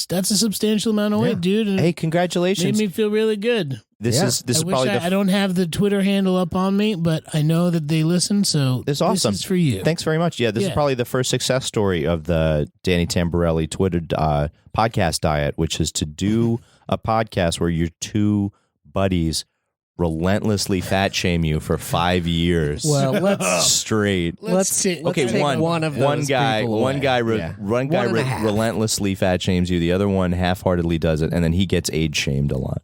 [SPEAKER 2] that's a substantial amount of weight,
[SPEAKER 3] Yeah.
[SPEAKER 2] dude. And
[SPEAKER 1] hey,
[SPEAKER 2] it made
[SPEAKER 1] congratulations!
[SPEAKER 2] me feel really good.
[SPEAKER 1] This
[SPEAKER 3] Yeah.
[SPEAKER 1] is
[SPEAKER 2] I wish
[SPEAKER 1] probably
[SPEAKER 2] I don't have the Twitter handle up on me, but I know that they listen, so
[SPEAKER 1] It's awesome.
[SPEAKER 2] This is for you.
[SPEAKER 1] Thanks very much. Yeah, this is
[SPEAKER 2] Yeah.
[SPEAKER 1] probably the first success story of the Danny Tamborelli Twitter podcast diet, which is to do a podcast where your two buddies relentlessly fat shame you for 5 years.
[SPEAKER 3] Well, let's
[SPEAKER 1] straight.
[SPEAKER 2] Let's
[SPEAKER 3] take
[SPEAKER 2] take
[SPEAKER 3] one of those people
[SPEAKER 1] one
[SPEAKER 3] away.
[SPEAKER 1] guy,
[SPEAKER 3] Yeah.
[SPEAKER 1] one guy
[SPEAKER 3] One and a half.
[SPEAKER 1] relentlessly fat shames you. The other one half-heartedly does it, and then he gets age shamed a lot.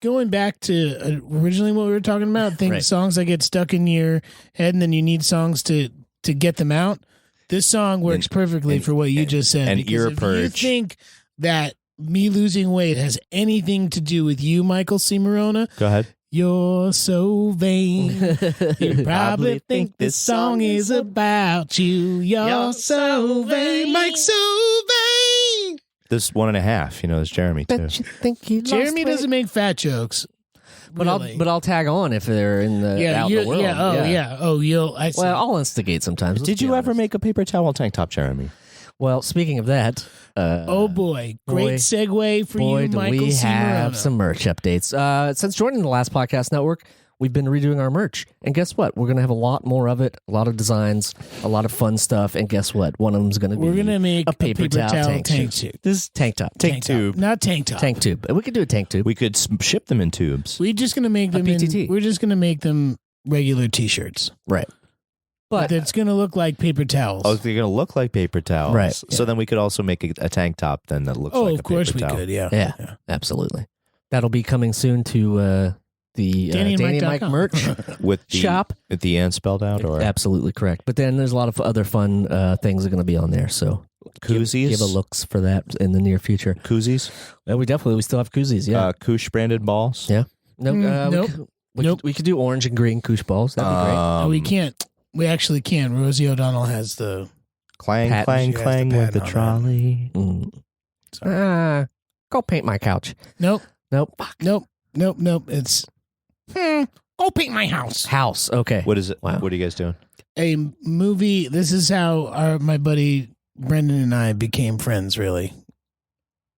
[SPEAKER 2] Going back to originally what we were talking about,
[SPEAKER 3] Right.
[SPEAKER 2] songs that get stuck in your head, and then you need songs to get them out. This song works perfectly for what you just said.
[SPEAKER 1] and
[SPEAKER 2] because
[SPEAKER 1] ear
[SPEAKER 2] if you
[SPEAKER 1] purge.
[SPEAKER 2] think that me losing weight has anything to do with you, Michael C. Morona,
[SPEAKER 1] Go ahead.
[SPEAKER 2] you're so vain. You probably think this song is about you. You're so vain, Mike, so vain.
[SPEAKER 1] This 1.5. There's Jeremy too.
[SPEAKER 3] Bet you think you lost
[SPEAKER 2] Jeremy
[SPEAKER 3] weight.
[SPEAKER 2] doesn't make fat jokes.
[SPEAKER 3] But
[SPEAKER 2] really.
[SPEAKER 3] I'll tag on if they're in the out in the world.
[SPEAKER 2] I see.
[SPEAKER 3] Well, I'll instigate sometimes.
[SPEAKER 1] Did you ever make a paper towel tank top, Jeremy?
[SPEAKER 3] Well, speaking of that,
[SPEAKER 2] oh boy, great
[SPEAKER 3] boy,
[SPEAKER 2] segue for
[SPEAKER 3] boy,
[SPEAKER 2] you,
[SPEAKER 3] do
[SPEAKER 2] Michael
[SPEAKER 3] we
[SPEAKER 2] C.
[SPEAKER 3] have
[SPEAKER 2] Morona.
[SPEAKER 3] some merch updates. Since joining the Last Podcast Network, we've been redoing our merch. And guess what? We're going to have a lot more of it, a lot of designs, a lot of fun stuff. And guess what? One of them's going to be
[SPEAKER 2] We're gonna make
[SPEAKER 3] a paper towel tank
[SPEAKER 2] tube.
[SPEAKER 3] tube. This is tank top.
[SPEAKER 1] Tank tube.
[SPEAKER 2] Not tank top.
[SPEAKER 3] Tank tube. We could do a tank tube.
[SPEAKER 1] We could ship them in tubes.
[SPEAKER 2] We're just gonna make them.
[SPEAKER 3] PTT.
[SPEAKER 2] We're just gonna make them regular T-shirts,
[SPEAKER 3] Right.
[SPEAKER 2] but it's gonna look like paper towels.
[SPEAKER 1] Oh, they're going to look like paper towels.
[SPEAKER 3] Right.
[SPEAKER 1] So then we could also make a tank top then that looks
[SPEAKER 2] Oh,
[SPEAKER 1] like a
[SPEAKER 2] of course
[SPEAKER 1] paper
[SPEAKER 2] we
[SPEAKER 1] towel.
[SPEAKER 2] could. Yeah.
[SPEAKER 3] Yeah. Absolutely. That'll be coming soon to the Danny and Mike
[SPEAKER 2] DannyandMike.com.
[SPEAKER 3] merch
[SPEAKER 1] With the
[SPEAKER 3] shop.
[SPEAKER 1] With the and spelled out or
[SPEAKER 3] Absolutely correct. But then there's a lot of other fun things that are going to be on there. So
[SPEAKER 1] koozies.
[SPEAKER 3] give a looks for that in the near future.
[SPEAKER 1] Koozies.
[SPEAKER 3] Well, we still have koozies. Yeah.
[SPEAKER 1] Koosh branded balls.
[SPEAKER 3] Yeah. No,
[SPEAKER 2] nope.
[SPEAKER 3] We could do orange and green koosh balls. That'd be great.
[SPEAKER 2] No, we can't. We actually can. Rosie O'Donnell has the.
[SPEAKER 1] Clang,
[SPEAKER 3] Pat-
[SPEAKER 1] clang,
[SPEAKER 2] she has
[SPEAKER 1] clang
[SPEAKER 2] the
[SPEAKER 1] with the
[SPEAKER 2] patent on
[SPEAKER 1] trolley.
[SPEAKER 3] Go paint my couch.
[SPEAKER 2] Nope.
[SPEAKER 3] Nope. Fuck.
[SPEAKER 2] Nope. It's. Go paint my house.
[SPEAKER 3] House. Okay.
[SPEAKER 1] What is it?
[SPEAKER 3] Wow.
[SPEAKER 1] What are you guys doing?
[SPEAKER 2] A movie. This is how my buddy Brendan and I became friends. Really,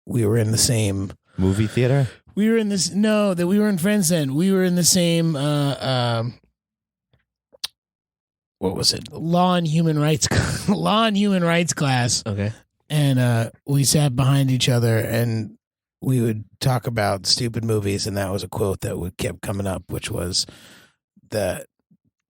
[SPEAKER 2] we were in the same.
[SPEAKER 1] Movie theater?
[SPEAKER 2] We were in this. No, that we weren't friends then. We were in the same. What was it? Law and human rights class,
[SPEAKER 3] Okay.
[SPEAKER 2] and we sat behind each other and we would talk about stupid movies, and that was a quote that kept coming up, which was the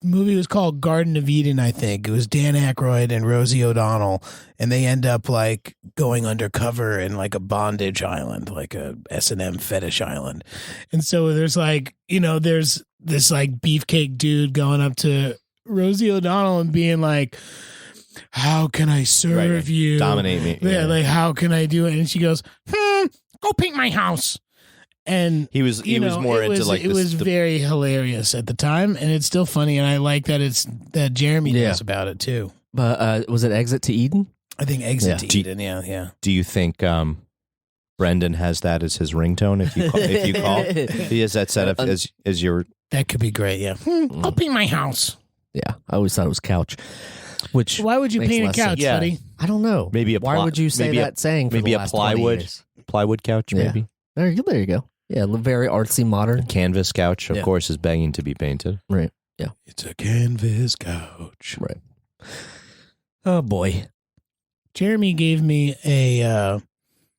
[SPEAKER 2] movie was called Garden of Eden, I think. It was Dan Aykroyd and Rosie O'Donnell, and they end up like going undercover in like a bondage island, like a S&M fetish island. And so there's like, there's this like beefcake dude going up to Rosie O'Donnell and being like, how can I serve you?
[SPEAKER 1] Dominate me.
[SPEAKER 2] Yeah, like how can I do it? And she goes, go paint my house. And
[SPEAKER 1] He was more into like
[SPEAKER 2] it was very hilarious at the time, and it's still funny, and I like that Jeremy knows about it too.
[SPEAKER 3] But was it Exit to Eden?
[SPEAKER 2] I think Exit
[SPEAKER 3] Yeah.
[SPEAKER 2] to Eden, yeah.
[SPEAKER 1] Do you think Brendan has that as his ringtone if you call? He has that set up as your
[SPEAKER 2] That could be great, yeah. Go paint my house.
[SPEAKER 3] Yeah. I always thought it was couch. Which
[SPEAKER 2] Why would you
[SPEAKER 3] makes
[SPEAKER 2] paint a
[SPEAKER 3] less
[SPEAKER 2] couch,
[SPEAKER 3] sense.
[SPEAKER 1] Yeah.
[SPEAKER 2] buddy?
[SPEAKER 3] I don't know.
[SPEAKER 1] Maybe a
[SPEAKER 3] Why would you say
[SPEAKER 1] maybe
[SPEAKER 3] that saying for
[SPEAKER 1] maybe
[SPEAKER 3] the
[SPEAKER 1] a
[SPEAKER 3] last 20
[SPEAKER 1] plywood
[SPEAKER 3] years?
[SPEAKER 1] plywood couch
[SPEAKER 3] Yeah.
[SPEAKER 1] maybe?
[SPEAKER 3] There you go. Yeah, very artsy, modern.
[SPEAKER 1] Canvas couch, of
[SPEAKER 3] Yeah.
[SPEAKER 1] course, is begging to be painted.
[SPEAKER 3] Right. Yeah.
[SPEAKER 2] It's a canvas couch.
[SPEAKER 3] Right. Oh boy.
[SPEAKER 2] Jeremy gave me a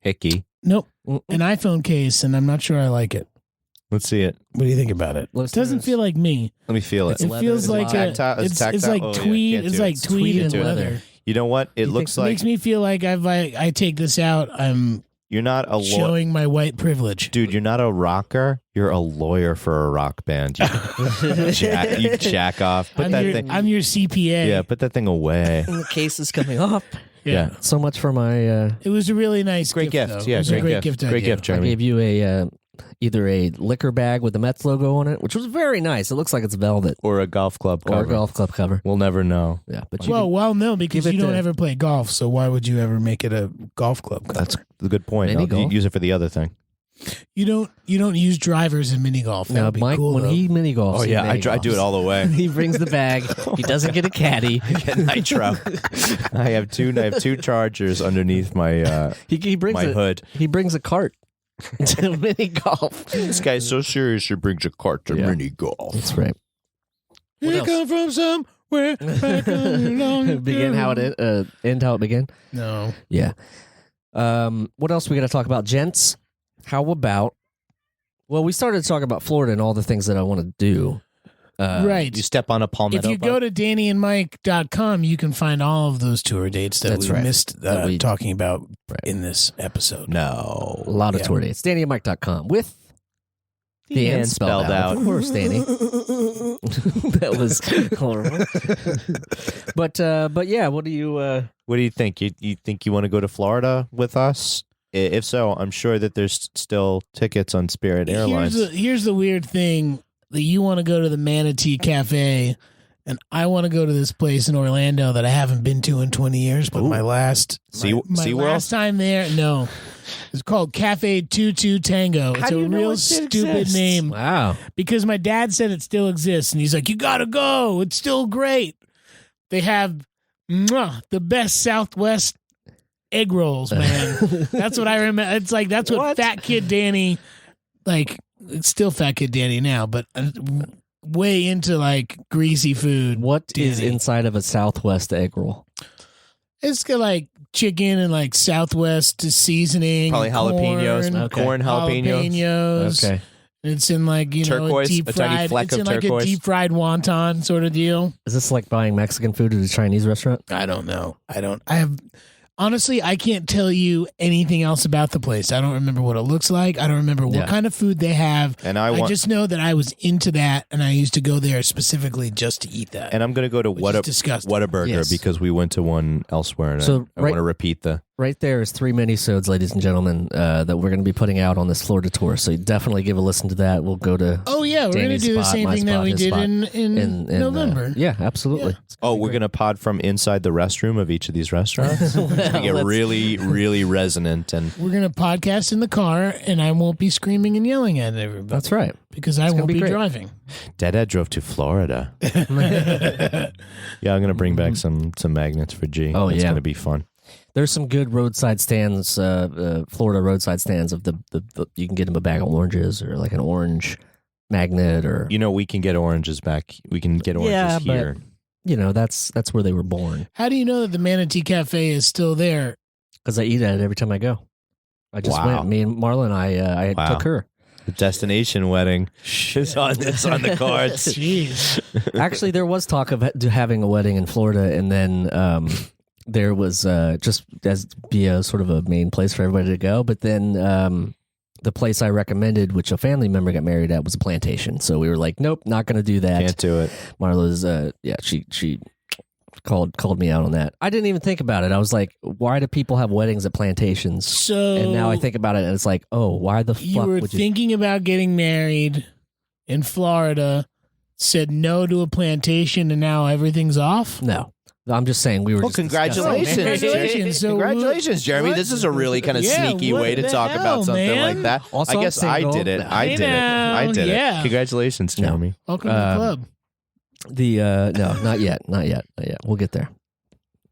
[SPEAKER 1] Hickey.
[SPEAKER 2] an iPhone case, and I'm not sure I like it.
[SPEAKER 1] Let's see it.
[SPEAKER 2] What do you think about it?
[SPEAKER 3] Listeners,
[SPEAKER 2] It doesn't feel like me.
[SPEAKER 1] Let me feel it.
[SPEAKER 3] It's
[SPEAKER 2] It
[SPEAKER 3] leather,
[SPEAKER 2] feels
[SPEAKER 3] it's
[SPEAKER 2] like
[SPEAKER 1] tactile. It's
[SPEAKER 2] it's
[SPEAKER 1] tactile.
[SPEAKER 2] like
[SPEAKER 1] Oh, yeah,
[SPEAKER 2] tweed.
[SPEAKER 1] can't
[SPEAKER 2] It's
[SPEAKER 1] do it.
[SPEAKER 2] like
[SPEAKER 1] It's
[SPEAKER 2] tweed and
[SPEAKER 3] tweed and
[SPEAKER 2] leather.
[SPEAKER 3] leather.
[SPEAKER 1] You know what? It
[SPEAKER 3] You
[SPEAKER 1] looks
[SPEAKER 2] Makes
[SPEAKER 1] like
[SPEAKER 2] me feel like I take this out, I'm
[SPEAKER 1] you're not a lawyer.
[SPEAKER 2] showing my white privilege.
[SPEAKER 1] Dude, you're not a rocker. You're a lawyer for a rock band. You jack off. Put that thing.
[SPEAKER 2] I'm your CPA.
[SPEAKER 1] Yeah, put that thing away.
[SPEAKER 3] And the case is coming off.
[SPEAKER 2] Yeah.
[SPEAKER 3] So much for my.
[SPEAKER 2] It was a really nice
[SPEAKER 1] Great gift.
[SPEAKER 2] though.
[SPEAKER 1] Yeah,
[SPEAKER 2] it was a great
[SPEAKER 1] gift.
[SPEAKER 2] gift.
[SPEAKER 1] Great
[SPEAKER 2] idea.
[SPEAKER 1] gift,
[SPEAKER 3] I
[SPEAKER 1] Jeremy.
[SPEAKER 3] gave you a either a liquor bag with the Mets logo on it, which was very nice. It looks like it's velvet
[SPEAKER 1] Or a golf club cover.
[SPEAKER 3] or a golf club cover.
[SPEAKER 1] We'll never know.
[SPEAKER 3] Yeah, but you
[SPEAKER 2] Well, no, because
[SPEAKER 3] give it
[SPEAKER 2] you don't
[SPEAKER 3] to-
[SPEAKER 2] ever play golf, so why would you ever make it a golf club cover?
[SPEAKER 1] That's a good point.
[SPEAKER 3] Mini
[SPEAKER 1] I'll
[SPEAKER 3] golf.
[SPEAKER 1] use it for the other thing.
[SPEAKER 2] You don't use drivers in mini golf. That
[SPEAKER 3] now,
[SPEAKER 2] would be
[SPEAKER 3] Mike,
[SPEAKER 2] cool,
[SPEAKER 3] when
[SPEAKER 2] though.
[SPEAKER 3] he mini golfs,
[SPEAKER 1] Oh
[SPEAKER 3] he
[SPEAKER 1] yeah,
[SPEAKER 3] mini
[SPEAKER 1] I do it
[SPEAKER 3] golfs.
[SPEAKER 1] all the way.
[SPEAKER 3] He brings the bag. He doesn't get a caddy.
[SPEAKER 1] Get nitro. I have two chargers underneath my
[SPEAKER 3] He brings
[SPEAKER 1] my hood.
[SPEAKER 3] He brings a cart to mini golf.
[SPEAKER 1] This guy's so serious. He brings a cart to
[SPEAKER 3] Yeah.
[SPEAKER 1] mini golf.
[SPEAKER 3] That's right. What
[SPEAKER 2] You
[SPEAKER 3] else?
[SPEAKER 2] come from somewhere back along
[SPEAKER 3] Begin how it end how it began.
[SPEAKER 2] No.
[SPEAKER 3] Yeah. What else we got to talk about, gents? How about Well, we started to talk about Florida and all the things that I want to do.
[SPEAKER 2] Right.
[SPEAKER 1] You step on a palmetto.
[SPEAKER 2] If you go to DannyandMike.com, you can find all of those tour dates that
[SPEAKER 3] That's
[SPEAKER 2] we
[SPEAKER 3] right.
[SPEAKER 2] missed
[SPEAKER 3] That we-
[SPEAKER 2] talking about
[SPEAKER 3] Right.
[SPEAKER 2] in this episode.
[SPEAKER 3] A
[SPEAKER 1] no,
[SPEAKER 3] lot of
[SPEAKER 2] Yeah.
[SPEAKER 3] tour dates. DannyandMike.com with
[SPEAKER 1] the
[SPEAKER 3] end
[SPEAKER 1] end spelled out.
[SPEAKER 3] Of course, Danny. That was horrible. But yeah, what do you?
[SPEAKER 1] What do you think? You think you want to go to Florida with us? If so, I'm sure that there's still tickets on Spirit Airlines.
[SPEAKER 2] Here's the weird thing that you want to go to the Manatee Cafe, and I want to go to this place in Orlando that I haven't been to in 20 years. But my last
[SPEAKER 1] SeaWorld?
[SPEAKER 2] last time there, no, it's called Cafe 22 Tango. It's
[SPEAKER 1] do
[SPEAKER 2] a
[SPEAKER 1] you know
[SPEAKER 2] real
[SPEAKER 1] it still
[SPEAKER 2] stupid
[SPEAKER 1] exists?
[SPEAKER 2] name
[SPEAKER 3] Wow.
[SPEAKER 2] because my dad said it still exists, and he's like, "You gotta go. It's still great. They have the best Southwest egg rolls, man." That's what I remember. It's like that's what Fat Kid Danny, like it's still Fat Kid Danny now, but way into like greasy food.
[SPEAKER 3] What is
[SPEAKER 2] Danny.
[SPEAKER 3] inside of a Southwest egg roll?
[SPEAKER 2] It's got like chicken and like Southwest seasoning,
[SPEAKER 1] Probably jalapenos,
[SPEAKER 2] corn,
[SPEAKER 3] Okay.
[SPEAKER 1] corn jalapenos.
[SPEAKER 3] Okay.
[SPEAKER 2] It's in like
[SPEAKER 1] Turquoise,
[SPEAKER 2] a deep
[SPEAKER 1] a tiny
[SPEAKER 2] fried.
[SPEAKER 1] fleck
[SPEAKER 2] It's
[SPEAKER 1] of
[SPEAKER 2] in like
[SPEAKER 1] turquoise.
[SPEAKER 2] a deep fried wonton sort of deal.
[SPEAKER 3] Is this like buying Mexican food at a Chinese restaurant?
[SPEAKER 2] I don't know. I have honestly, I can't tell you anything else about the place. I don't remember what it looks like. I don't remember what
[SPEAKER 3] Yeah.
[SPEAKER 2] kind of food they have.
[SPEAKER 1] And
[SPEAKER 2] I
[SPEAKER 1] want,
[SPEAKER 2] just know that I was into that, and I used to go there specifically just to eat that.
[SPEAKER 1] and I'm going to go to
[SPEAKER 2] which is disgusting.
[SPEAKER 1] Whataburger
[SPEAKER 3] Yes.
[SPEAKER 1] because we went to one elsewhere, and
[SPEAKER 3] So,
[SPEAKER 1] I
[SPEAKER 3] right-
[SPEAKER 1] want to repeat the.
[SPEAKER 3] Right there is 3 minisodes, ladies and gentlemen, that we're going to be putting out on this Florida tour. So definitely give a listen to that. We'll go to
[SPEAKER 2] Oh yeah, we're going to
[SPEAKER 3] Danny's
[SPEAKER 2] do the
[SPEAKER 3] spot,
[SPEAKER 2] same
[SPEAKER 3] my
[SPEAKER 2] thing that
[SPEAKER 3] spot,
[SPEAKER 2] we
[SPEAKER 3] his
[SPEAKER 2] did
[SPEAKER 3] spot.
[SPEAKER 2] in November.
[SPEAKER 3] Yeah, absolutely.
[SPEAKER 1] Oh, we're going to pod from inside the restroom of each of these restaurants. We get
[SPEAKER 3] let's-
[SPEAKER 1] really, really resonant, and
[SPEAKER 2] We're going to podcast in the car, and I won't be screaming and yelling at everybody.
[SPEAKER 3] That's right.
[SPEAKER 2] because I
[SPEAKER 3] gonna
[SPEAKER 2] won't
[SPEAKER 3] be
[SPEAKER 2] be
[SPEAKER 3] great.
[SPEAKER 2] driving.
[SPEAKER 1] Dad drove to Florida. Yeah, I'm going to bring back some magnets for G.
[SPEAKER 3] Oh,
[SPEAKER 1] It's
[SPEAKER 3] yeah.
[SPEAKER 1] going to be fun.
[SPEAKER 3] There's some good roadside stands, Florida roadside stands of the you can get them a bag of oranges or like an orange magnet or
[SPEAKER 1] You know, we can get oranges back. We can get oranges
[SPEAKER 3] Yeah, but-
[SPEAKER 1] here.
[SPEAKER 3] that's where they were born
[SPEAKER 2] How do you know that the Manatee Cafe is still there?
[SPEAKER 3] because I eat at it every time I go. I just
[SPEAKER 1] Wow.
[SPEAKER 3] went. Me and Marla and I
[SPEAKER 1] Wow.
[SPEAKER 3] took her.
[SPEAKER 1] The destination wedding is on the cards.
[SPEAKER 2] Jeez.
[SPEAKER 3] Actually, there was talk of having a wedding in Florida, and then there was just as be a sort of a main place for everybody to go. But then the place I recommended, which a family member got married at, was a plantation. So we were like, nope, not going to do that.
[SPEAKER 1] Can't do it.
[SPEAKER 3] Marla's, she called me out on that. I didn't even think about it. I was like, why do people have weddings at plantations?
[SPEAKER 2] So
[SPEAKER 3] And now I think about it, and it's like, oh, why the
[SPEAKER 2] you
[SPEAKER 3] fuck
[SPEAKER 2] were
[SPEAKER 3] would you?
[SPEAKER 2] thinking about getting married in Florida, said no to a plantation, and now everything's off?
[SPEAKER 3] No, I'm just saying we were.
[SPEAKER 1] Well,
[SPEAKER 3] just discussing-
[SPEAKER 1] congratulations.
[SPEAKER 2] Congratulations. So
[SPEAKER 1] Congratulations, Jeremy.
[SPEAKER 2] what-
[SPEAKER 1] This is a really kind of
[SPEAKER 2] Yeah,
[SPEAKER 1] sneaky
[SPEAKER 2] what
[SPEAKER 1] way to
[SPEAKER 2] the
[SPEAKER 1] talk
[SPEAKER 2] hell,
[SPEAKER 1] about something
[SPEAKER 2] man?
[SPEAKER 1] like that.
[SPEAKER 3] Also,
[SPEAKER 1] I guess
[SPEAKER 3] I'm
[SPEAKER 1] I
[SPEAKER 3] single.
[SPEAKER 1] did it.
[SPEAKER 3] No.
[SPEAKER 1] I did it. I did
[SPEAKER 2] Yeah.
[SPEAKER 1] it. Congratulations,
[SPEAKER 3] No.
[SPEAKER 1] Jeremy.
[SPEAKER 2] Welcome to the club.
[SPEAKER 3] The no, not yet. We'll get there.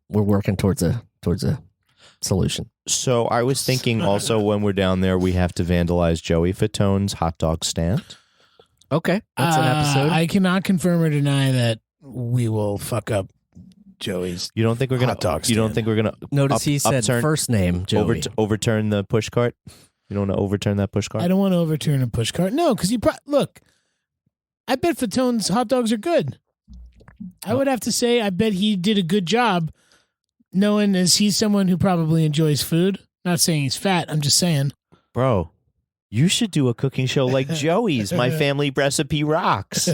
[SPEAKER 3] We're working towards a solution.
[SPEAKER 1] So I was thinking also when we're down there, we have to vandalize Joey Fatone's hot dog stand.
[SPEAKER 3] Okay, that's an episode.
[SPEAKER 2] I cannot confirm or deny that we will fuck up Joey's.
[SPEAKER 1] You don't think we're gonna?
[SPEAKER 2] Hot dog
[SPEAKER 1] You don't
[SPEAKER 2] stand.
[SPEAKER 1] think we're gonna
[SPEAKER 3] Notice
[SPEAKER 1] up-
[SPEAKER 3] he said
[SPEAKER 1] upturn-
[SPEAKER 3] first name Joey.
[SPEAKER 1] overturn the push cart? You don't want to overturn that push cart?
[SPEAKER 2] I don't want to overturn a push cart. No, because look, I bet Fatone's hot dogs are good. I would have to say I bet he did a good job, knowing as he's someone who probably enjoys food. Not saying he's fat. I'm just saying.
[SPEAKER 1] Bro, you should do a cooking show like Joey's. My Family Recipe Rocks.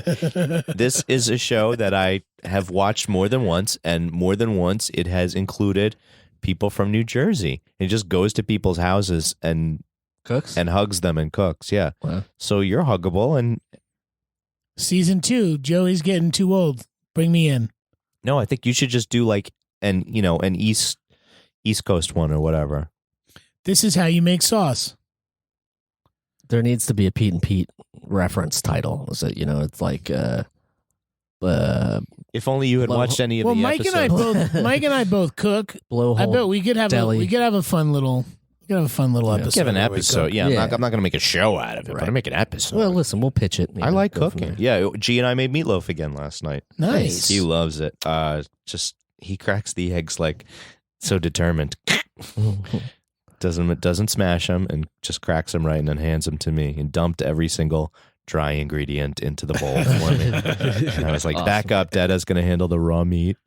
[SPEAKER 1] This is a show that I have watched more than once, and more than once it has included people from New Jersey. It just goes to people's houses and
[SPEAKER 3] Cooks.
[SPEAKER 1] hugs them and cooks. Yeah.
[SPEAKER 3] Wow.
[SPEAKER 1] So you're huggable, and
[SPEAKER 2] Season 2, Joey's getting too old. Bring me in.
[SPEAKER 1] no, I think you should just do like an East Coast one or whatever.
[SPEAKER 2] This is how you make sauce.
[SPEAKER 3] There needs to be a Pete and Pete reference title. So it's like
[SPEAKER 1] If only you had
[SPEAKER 3] Well,
[SPEAKER 1] watched any of
[SPEAKER 2] Well,
[SPEAKER 1] the
[SPEAKER 2] Mike
[SPEAKER 1] episodes.
[SPEAKER 2] and I both cook.
[SPEAKER 3] blowhole.
[SPEAKER 2] I bet we could have
[SPEAKER 3] Deli.
[SPEAKER 2] a fun little episode.
[SPEAKER 1] Give an
[SPEAKER 2] where we
[SPEAKER 1] episode.
[SPEAKER 2] cook.
[SPEAKER 1] Yeah,
[SPEAKER 3] Yeah.
[SPEAKER 1] I'm not going to make a show out of it, but
[SPEAKER 3] Right.
[SPEAKER 1] I make an episode.
[SPEAKER 3] Well, listen, we'll pitch it.
[SPEAKER 1] I like
[SPEAKER 3] Go from
[SPEAKER 1] cooking.
[SPEAKER 3] there.
[SPEAKER 1] Yeah, G and I made meatloaf again last night.
[SPEAKER 2] Nice.
[SPEAKER 1] He loves it. Just he cracks the eggs like so determined. doesn't smash them, and just cracks them right and then hands them to me, and dumped every single dry ingredient into the bowl for me. And I was like,
[SPEAKER 3] Awesome.
[SPEAKER 1] back up, Dada's going to handle the raw meat.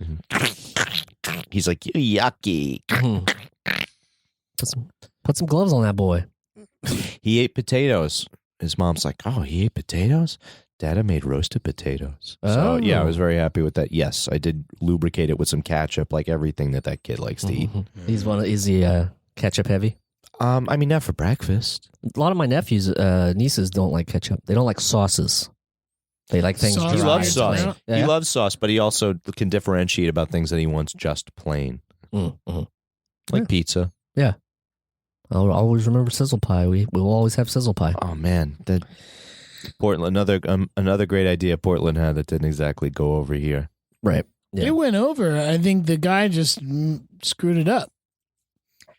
[SPEAKER 1] He's like, you yucky.
[SPEAKER 3] Put some gloves on that boy.
[SPEAKER 1] He ate potatoes. His mom's like, oh, he ate potatoes? Dada made roasted potatoes. So, yeah, I was very happy with that. Yes, I did lubricate it with some ketchup, like everything that kid likes to eat.
[SPEAKER 3] Is he ketchup heavy?
[SPEAKER 1] I mean, not for breakfast.
[SPEAKER 3] A lot of my nephews, nieces don't like ketchup. They don't like sauces. They like things
[SPEAKER 2] Sauce.
[SPEAKER 3] dry.
[SPEAKER 1] He loves
[SPEAKER 2] Right.
[SPEAKER 1] sauce.
[SPEAKER 3] Yeah.
[SPEAKER 1] He loves sauce, but he also can differentiate about things that he wants just plain,
[SPEAKER 3] Mm-hmm.
[SPEAKER 1] like
[SPEAKER 3] Yeah.
[SPEAKER 1] pizza.
[SPEAKER 3] I'll always remember sizzle pie. We will always have sizzle pie.
[SPEAKER 1] Oh man, that Portland. Another great idea Portland had that didn't exactly go over here.
[SPEAKER 3] Right. Yeah.
[SPEAKER 2] It went over. I think the guy just screwed it up.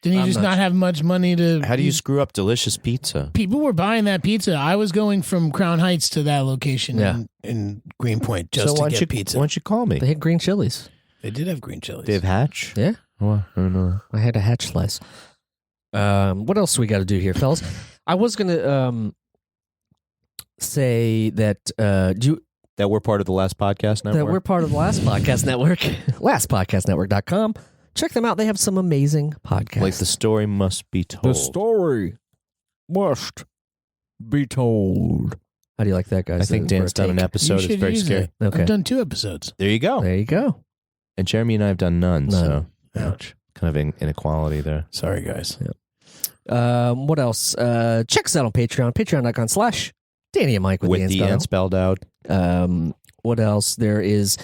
[SPEAKER 2] Didn't he
[SPEAKER 3] I'm
[SPEAKER 2] just
[SPEAKER 3] not
[SPEAKER 2] not have much money to?
[SPEAKER 1] How do you screw up delicious pizza?
[SPEAKER 2] People were buying that pizza. I was going from Crown Heights to that location
[SPEAKER 3] Yeah.
[SPEAKER 2] in Greenpoint just
[SPEAKER 1] So
[SPEAKER 2] to
[SPEAKER 1] why
[SPEAKER 2] get
[SPEAKER 1] don't you
[SPEAKER 2] pizza.
[SPEAKER 1] Why don't you call me?
[SPEAKER 3] They had green chilies.
[SPEAKER 2] They did have green chilies.
[SPEAKER 1] Dave Hatch.
[SPEAKER 3] Yeah.
[SPEAKER 1] Oh, I don't know.
[SPEAKER 3] I had a hatch slice. What else we got to do here, fellas? I was gonna say that
[SPEAKER 1] That we're part of the Last Podcast Network.
[SPEAKER 3] that we're part of the Last Podcast Network, lastpodcastnetwork.com. Check them out. They have some amazing podcasts.
[SPEAKER 1] like the story must be told.
[SPEAKER 3] story must be told. How do you like that, guys?
[SPEAKER 1] I think
[SPEAKER 3] For a
[SPEAKER 1] Dan's done an
[SPEAKER 3] take?
[SPEAKER 1] episode.
[SPEAKER 2] You
[SPEAKER 1] It's
[SPEAKER 2] should
[SPEAKER 1] very
[SPEAKER 2] use
[SPEAKER 1] scary.
[SPEAKER 2] it.
[SPEAKER 3] Okay.
[SPEAKER 2] I've done 2 episodes.
[SPEAKER 1] There you go.
[SPEAKER 3] There you go.
[SPEAKER 1] And Jeremy and I have done none. so
[SPEAKER 2] Ouch.
[SPEAKER 1] kind of inequality there.
[SPEAKER 2] Sorry, guys.
[SPEAKER 3] What else? Check us out on Patreon. Patreon.com/Danny and Mike
[SPEAKER 1] With the end spelled out.
[SPEAKER 3] What else? There is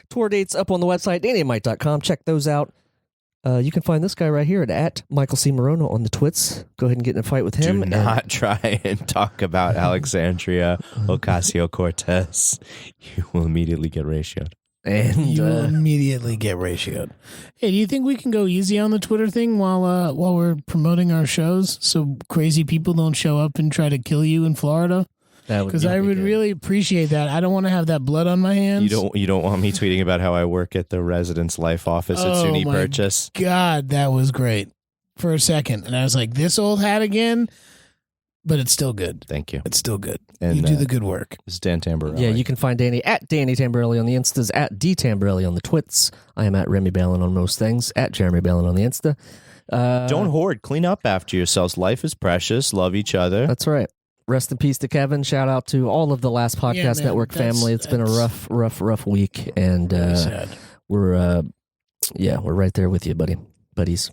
[SPEAKER 3] tour dates up on the website, DannyandMike.com. Check those out. You can find this guy right here at Michael C. Morono on the twits. Go ahead and get in a fight with him.
[SPEAKER 1] Do not try and talk about Alexandria Ocasio-Cortez. You will immediately get ratioed.
[SPEAKER 3] And
[SPEAKER 2] You will immediately get ratioed. Hey, do you think we can go easy on the Twitter thing while we're promoting our shows, so crazy people don't show up and try to kill you in Florida? Because I would really appreciate that. I don't want to have that blood on my hands.
[SPEAKER 1] You don't want me tweeting about how I work at the Residence Life office at
[SPEAKER 2] Oh,
[SPEAKER 1] SUNY
[SPEAKER 2] my
[SPEAKER 1] Purchase.
[SPEAKER 2] God, that was great for a second, and I was like, "This old hat again," but it's still good.
[SPEAKER 1] Thank you.
[SPEAKER 2] It's still good.
[SPEAKER 1] And
[SPEAKER 2] You do the good work.
[SPEAKER 1] This is Dan Tamborelli.
[SPEAKER 3] Yeah, you can find Danny at Danny Tamborelli on the Instas, at D Tamborelli on the twits. I am at Remy Balin on most things, at Jeremy Balin on the Insta.
[SPEAKER 1] Don't hoard. Clean up after yourselves. Life is precious. Love each other.
[SPEAKER 3] That's right. Rest in peace to Kevin. Shout out to all of the Last Podcast
[SPEAKER 2] man,
[SPEAKER 3] Network family. It's been a
[SPEAKER 2] that's-
[SPEAKER 3] rough week, and
[SPEAKER 2] Really sad.
[SPEAKER 3] we're right there with you, buddies.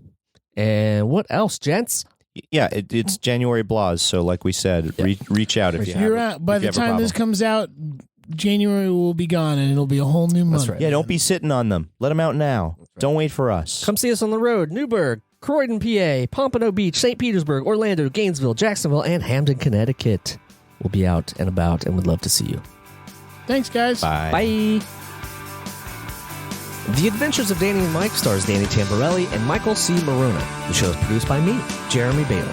[SPEAKER 3] And what else, gents?
[SPEAKER 1] Yeah, it's January Blahs. So, like we said, reach out if you
[SPEAKER 2] You're
[SPEAKER 1] have.
[SPEAKER 2] out. By
[SPEAKER 1] if
[SPEAKER 2] the
[SPEAKER 1] you have a
[SPEAKER 2] time this
[SPEAKER 1] problem.
[SPEAKER 2] comes out, January will be gone, and it'll be a whole new month.
[SPEAKER 3] right.
[SPEAKER 1] Yeah, don't be sitting on them. Let them out now. Don't wait for us.
[SPEAKER 3] Come see us on the road. Newburgh, Croydon, PA, Pompano Beach, St. Petersburg, Orlando, Gainesville, Jacksonville, and Hamden, Connecticut. We'll be out and about and would love to see you.
[SPEAKER 2] Thanks, guys.
[SPEAKER 1] Bye.
[SPEAKER 3] Bye. The Adventures of Danny and Mike stars Danny Tamborelli and Michael C. Morona. The show is produced by me, Jeremy Balin.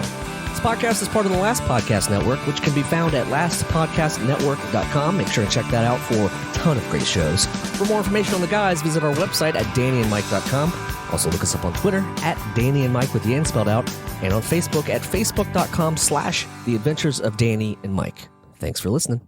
[SPEAKER 3] This podcast is part of the Last Podcast Network, which can be found at lastpodcastnetwork.com. Make sure to check that out for a ton of great shows. For more information on the guys, visit our website at dannyandmike.com. Also look us up on Twitter at Danny and Mike with the N spelled out, and on Facebook at facebook.com/The Adventures of Danny and Mike. Thanks for listening.